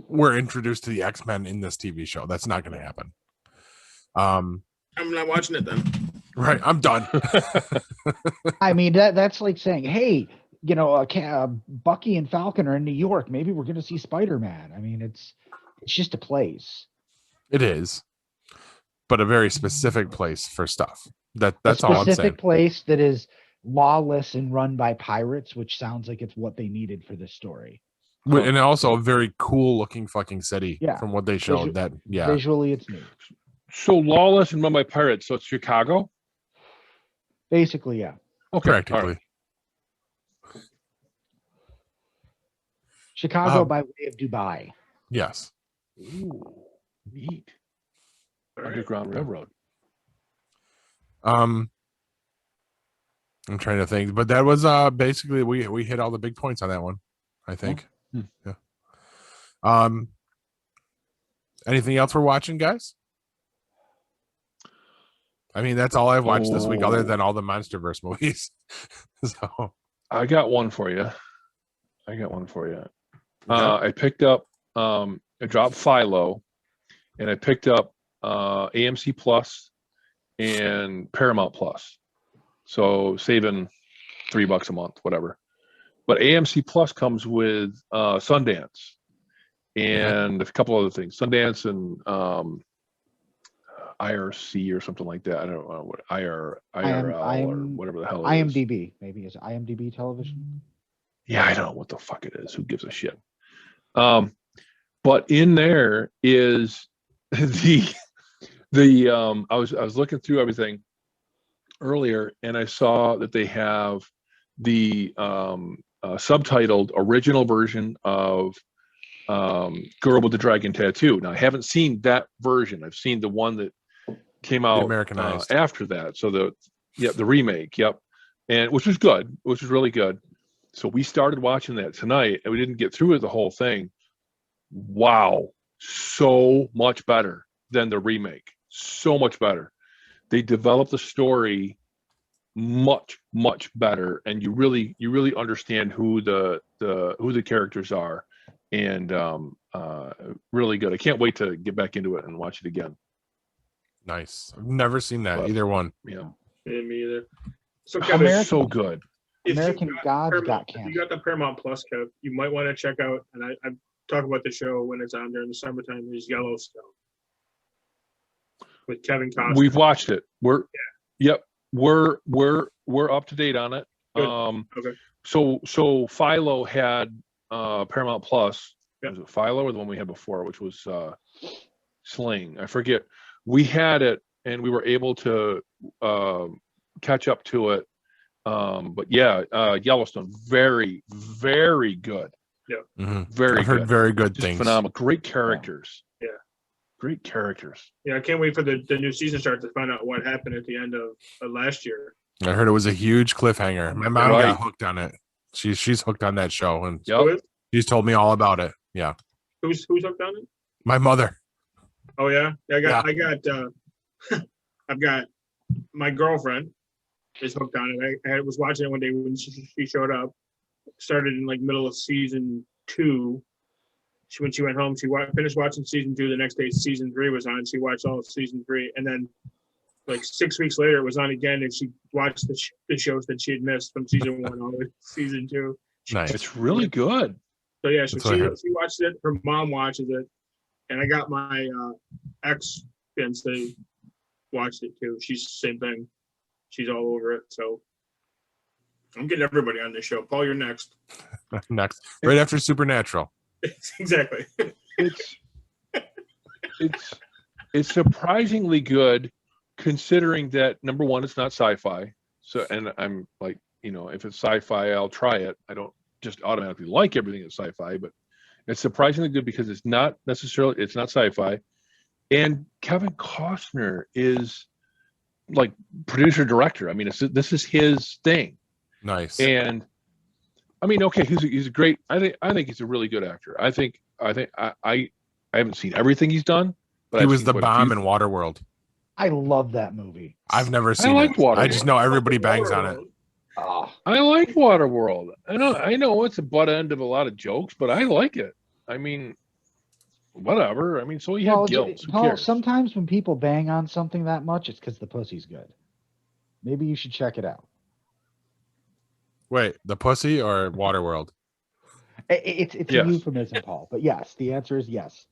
F: we're introduced to the X-Men in this TV show. That's not going to happen.
D: I'm not watching it then.
F: Right. I'm done.
C: I mean, that's like saying, hey, Bucky and Falcon are in New York. Maybe we're going to see Spider-Man. I mean, it's just a place.
F: It is, but a very specific place for stuff. That's all I'm saying.
C: Specific place that is lawless and run by pirates, which sounds like it's what they needed for this story.
F: And also a very cool looking fucking city.
C: Yeah.
F: From what they showed.
C: Visually, it's new.
E: So lawless and run by pirates. So it's Chicago.
C: Basically, yeah.
E: Okay,
F: Practically.
E: all right.
C: Chicago by way of Dubai.
F: Yes.
E: Ooh, neat. Underground Railroad.
F: I'm trying to think, but that was basically we hit all the big points on that one, I think. Yeah. Anything else we're watching, guys? I mean, that's all I've watched this week, other than all the MonsterVerse movies. So
E: I got one for you. I picked up I dropped Philo, and I picked up AMC Plus and Paramount Plus. So saving $3 a month, whatever. But AMC Plus comes with Sundance and a couple other things. Sundance and IRC or something like that. I don't know what IRL or whatever the hell it is.
C: IMDb, maybe is it IMDb television?
E: Yeah, I don't know what the fuck it is. Who gives a shit? But in there is the I was looking through everything earlier, and I saw that they have the subtitled original version of Girl with the Dragon Tattoo. Now I haven't seen that version. I've seen the one that came out
F: Americanized
E: after that. So the remake, and which was good, which was really good. So we started watching that tonight, and we didn't get through the whole thing. Wow, so much better than the remake. So much better. They developed the story much better, and you really understand who the characters are, and really good. I can't wait to get back into it and watch it again.
F: nice. I've never seen that, either one.
E: Yeah,
D: Me either. So
E: oh,
D: Kevin,
E: it's so good.
D: if you
C: American
D: got
C: Gods
D: Paramount-
C: got
D: if you
C: canceled.
D: got the Paramount Plus, Kev, you might want to check out, and I talk about the show when it's on during the summertime, is Yellowstone with Kevin Costner.
E: We've watched it. We're up to date on it.
D: Good. Okay.
E: So Philo had Paramount Plus.
D: Yep.
E: Was it Philo or the one we had before, which was Sling? I forget. We had it, and we were able to catch up to it. But yeah, Yellowstone, very good.
F: Mhm.
E: Very
F: I've heard
E: good.
F: very good
E: Just
F: things.
E: phenomenal. Great characters.
D: Yeah.
E: Great characters.
D: Yeah, I can't wait for the new season start to find out what happened at the end of last year.
F: I heard it was a huge cliffhanger. My mom
E: Right.
F: got hooked on it. She's hooked on that show, and
E: Yep.
D: Who is?
F: she's told me all about it. Yeah.
D: Who's hooked on it?
F: My mother.
D: Oh yeah, I've got my girlfriend is hooked on it. I was watching it one day when she showed up. Started in like middle of season 2. When she went home, she finished watching season 2. The next day, season 3 was on. She watched all of season 3, and then like 6 weeks later, it was on again, and she watched the shows that she had missed from season 1 all the way to season 2.
F: Nice.
E: It's really good.
D: So yeah, so
F: That's what I heard.
D: she watched it. Her mom watches it, and I got my ex fiance watched it too. She's the same thing. She's all over it. So I'm getting everybody on this show. Paul, you're next.
F: Next, right after Supernatural.
D: Exactly.
E: It's surprisingly good, considering that number one, it's not sci-fi. So, and I'm like, if it's sci-fi, I'll try it. I don't just automatically like everything that's sci-fi, but it's surprisingly good because it's not sci-fi. And Kevin Costner is like producer director. I mean, this is his thing.
F: Nice.
E: And I mean, okay, he's a great. I think he's a really good actor. I haven't seen everything he's done, but
F: he
E: I've
F: was
E: seen
F: the
E: quite a
F: bomb
E: few.
F: in Waterworld.
C: I love that movie.
F: I've never seen
E: liked
F: it.
E: Waterworld.
F: I just know everybody bangs on it.
C: Oh,
E: I like Waterworld. I know it's a butt end of a lot of jokes, but I like it. I mean, whatever. I mean, so you have guilt. Who
C: Paul,
E: cares?
C: sometimes when people bang on something that much, it's because the pussy's good. Maybe you should check it out.
F: Wait, the pussy or Waterworld?
C: It's
E: Yes.
C: a euphemism, Paul. But yes, the answer is yes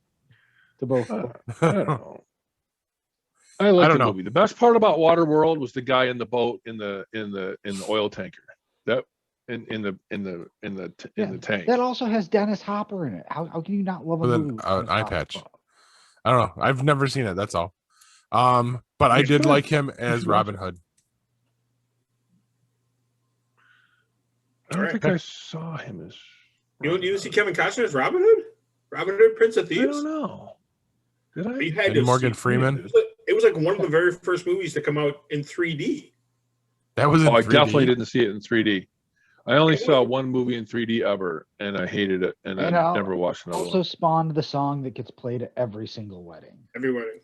C: to both.
E: I don't know. I like
F: don't
E: the
F: know.
E: movie. The best part about Waterworld was the guy in the boat in the oil tanker. That in the tank.
C: That also has Dennis Hopper in it. How can you not love a
F: With
C: movie?
F: an
C: with Dennis
F: eye
C: Hopper?
F: patch. I don't know. I've never seen it. That's all. But I
E: He's
F: did
E: good.
F: like him as
E: He's
F: Robin
E: awesome.
F: Hood.
E: I don't
D: Alright.
E: think I saw him as.
D: You didn't see Kevin Costner as Robin Hood? Robin Hood, Prince of
E: I
D: Thieves?
E: don't know. Did I?
D: You had
F: And
D: to
F: Morgan
D: see it.
F: Freeman.
D: It was like one of the very first movies to come out in 3D.
F: That was in
E: Oh, I
F: 3D.
E: definitely didn't see it in 3D. I only
D: It
E: saw
D: was-
E: one movie in 3D ever, and I hated it, and
C: And
E: I never watched another
C: Also
E: one.
C: spawned the song that gets played at every single wedding.
D: Everybody.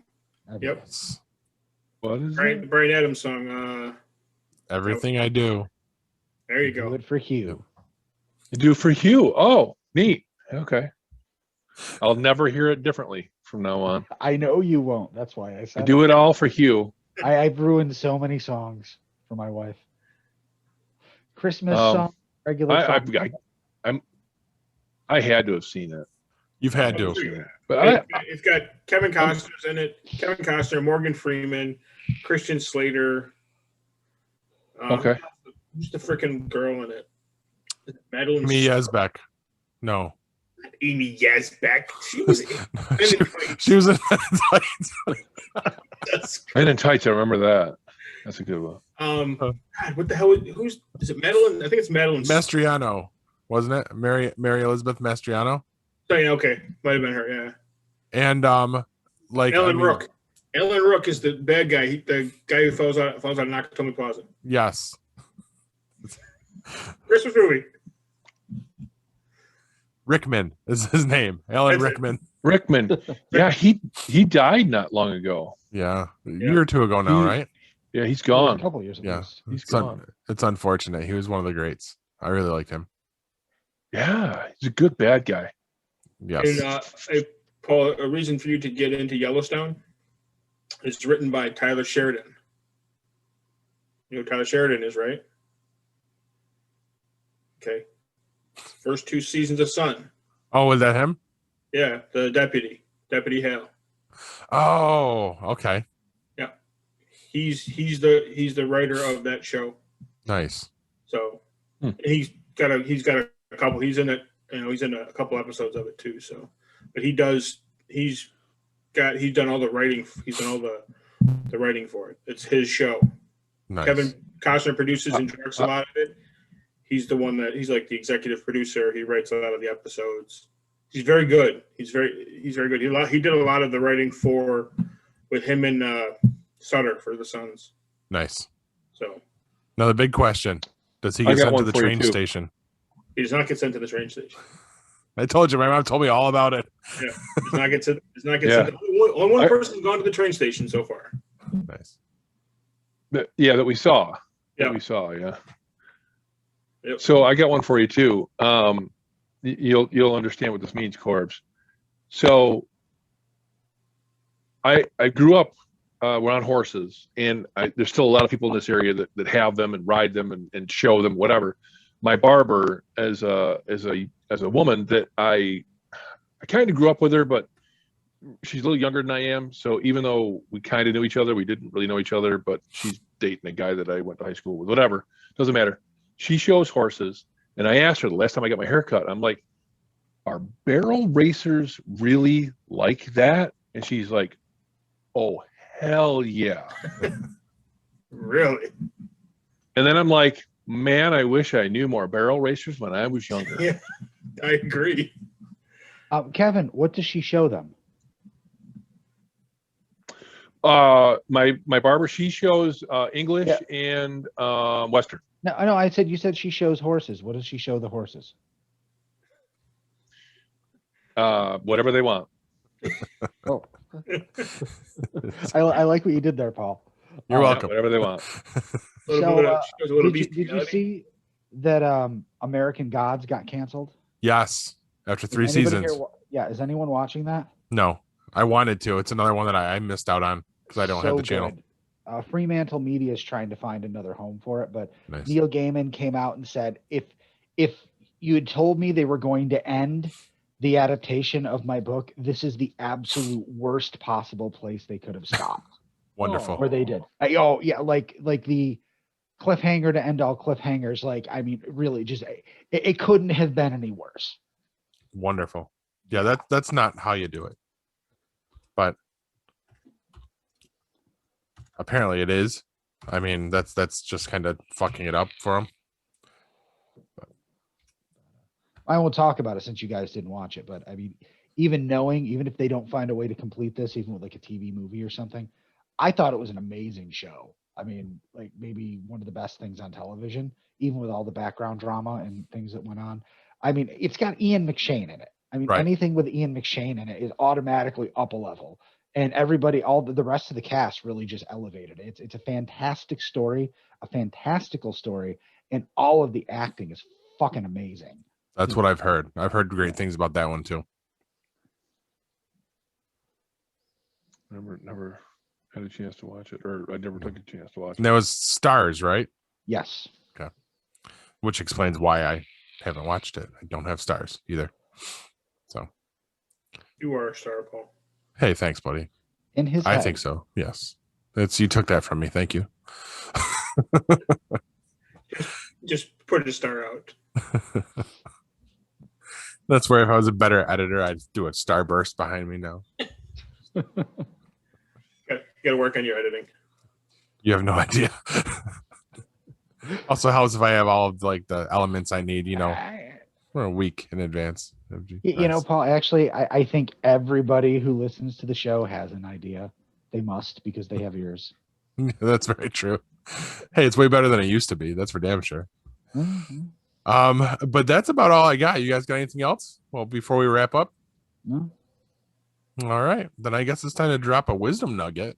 C: Every
D: Yep.
C: wedding.
E: What is it?
D: Brian Adams song.
F: Everything I do.
D: There you
C: Do
D: go.
C: it for Hugh.
E: Do for Hugh. Oh, neat. Okay. I'll never hear it differently from now on.
C: I know you won't. That's why I
E: I
C: said
E: do it all for Hugh.
C: I've ruined so many songs for my wife. Christmas
E: Um,
C: song, regular song.
E: I had to have seen it.
F: You've had to.
E: But
D: It's got Kevin Costner's in it. Kevin Costner, Morgan Freeman, Christian Slater.
E: Okay.
D: Who's the freaking girl in it? Madeline.
F: Amy Yazbek. No.
D: Amy Yazbek. She was in
F: she was in
E: Men in Tights, I remember that. That's a good one.
D: God, what the hell? Is it Madeline? I think it's Madeline.
F: Mastriano, wasn't it? Mary Elizabeth Mastriano.
D: Oh, yeah, okay. Might have been her, yeah.
F: And like
D: Alan Rook. Alan Rook is the bad guy. The guy who falls out of Nakatomi Plaza.
F: Yes.
D: Christmas movie.
F: Rickman is his name. Alan
D: That's it.
F: Rickman.
E: Rickman. Yeah, he died not long ago.
F: Yeah. A year or two ago now, right?
E: Yeah, he's
C: A
E: gone.
C: couple years ago.
F: Yeah.
E: He's
F: It's,
E: gone.
F: it's unfortunate. He was one of the greats. I really liked him.
E: Yeah, he's a good bad guy.
F: Yes.
D: And Paul, a reason for you to get into Yellowstone is written by Tyler Sheridan. You know who Tyler Sheridan is, right? Okay. First 2 seasons of Sun.
F: Oh, was that him?
D: Yeah, the Deputy Hale.
F: Oh, okay.
D: Yeah, he's the writer of that show.
F: Nice.
D: So he's got a couple. He's in it. He's in a couple episodes of it too. So, but he's done all the writing. He's done all the writing for it. It's his show.
F: Nice.
D: Kevin Costner produces and directs a lot of it. He's the one he's like the executive producer. He writes a lot of the episodes. He's very good. He's very good. He did a lot of the writing with him and Sutter for the Suns.
F: Nice.
D: So
F: Now the big question: does he
E: I
F: get
E: got
F: sent
E: one
F: to the
E: for you,
F: train
E: too.
F: station?
D: he does not get sent to the train station.
F: I told you, my mom told me all about it.
D: Yeah, does not get to. Only one person's gone to the train station so far.
F: Nice.
E: That we saw.
D: Yeah.
E: That we saw. Yeah.
D: Yep.
E: So I got one for you too. You'll understand what this means, Corbs. So I grew up around horses, and there's still a lot of people in this area that have them and ride them and show them, whatever. My barber, as a woman, that I kind of grew up with her, but she's a little younger than I am. So even though we kind of knew each other, we didn't really know each other. But she's dating a guy that I went to high school with. Whatever, doesn't matter. She shows horses, and I asked her the last time I got my hair cut, I'm like, "Are barrel racers really like that?" And she's like, "Oh, hell yeah."
D: Really?
E: And then I'm like, man, I wish I knew more barrel racers when I was younger.
D: Yeah, I agree.
C: Kevin, what does she show them?
E: My barber, she shows English and Western.
C: No, I know. You said she shows horses. What does she show the horses?
E: Whatever they want.
C: Oh, I like what you did there, Paul.
F: You're welcome.
E: Whatever they want.
C: So, did you see that American Gods got canceled?
F: Yes, after 3
C: Is anybody
F: seasons.
C: here is anyone watching that?
F: No, I wanted to. It's another one that I missed out on because I don't have the channel.
C: Good. Fremantle Media is trying to find another home for it, but
F: Nice.
C: Neil Gaiman came out and said, if you had told me they were going to end the adaptation of my book, this is the absolute worst possible place they could have stopped.
F: Wonderful.
C: Or they did. Like the cliffhanger to end all cliffhangers. Like, I mean, really, just it couldn't have been any worse.
F: Wonderful. Yeah, that's not how you do it, but apparently it is. I mean, that's just kind of fucking it up for them.
C: I won't talk about it since you guys didn't watch it, but I mean, even if they don't find a way to complete this, even with like a TV movie or something, I thought it was an amazing show. I mean, like maybe one of the best things on television, even with all the background drama and things that went on. I mean, it's got Ian McShane in it. I mean, anything with Ian McShane in it is automatically up a level. And everybody, all the rest of the cast really just elevated it. It's a fantastic story, a fantastical story, and all of the acting is fucking amazing.
F: That's what I've heard. I've heard great things about that one too.
E: Never had a chance to watch it, or I never took a chance to watch it.
F: And that was Stars, right?
C: Yes.
F: Okay. Which explains why I haven't watched it. I don't have Stars either. So.
D: You are a star, Paul.
F: Hey, thanks, buddy.
C: In his
F: I
C: head.
F: think so. Yes. You took that from me. Thank you.
D: Just put a star out.
F: That's where if I was a better editor, I'd do a starburst behind me now.
D: Got to work on your editing.
F: You have no idea. Also helps if I have all of like the elements I need, for a week in advance.
C: You know, Paul, actually, I think everybody who listens to the show has an idea. They must, because they have ears.
F: That's very true. Hey, it's way better than it used to be. That's for damn sure.
C: Mm-hmm.
F: But that's about all I got. You guys got anything else? Well, before we wrap up?
C: No.
F: All right. Then I guess it's time to drop a wisdom nugget.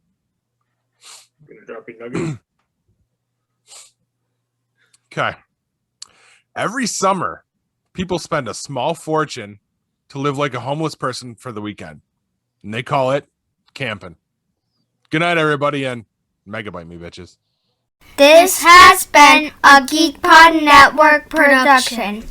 D: I'm going to drop your nugget.
F: Okay. Every summer, people spend a small fortune to live like a homeless person for the weekend. And they call it camping. Good night, everybody, and megabyte me, bitches.
G: This has been a GeekPod Network production.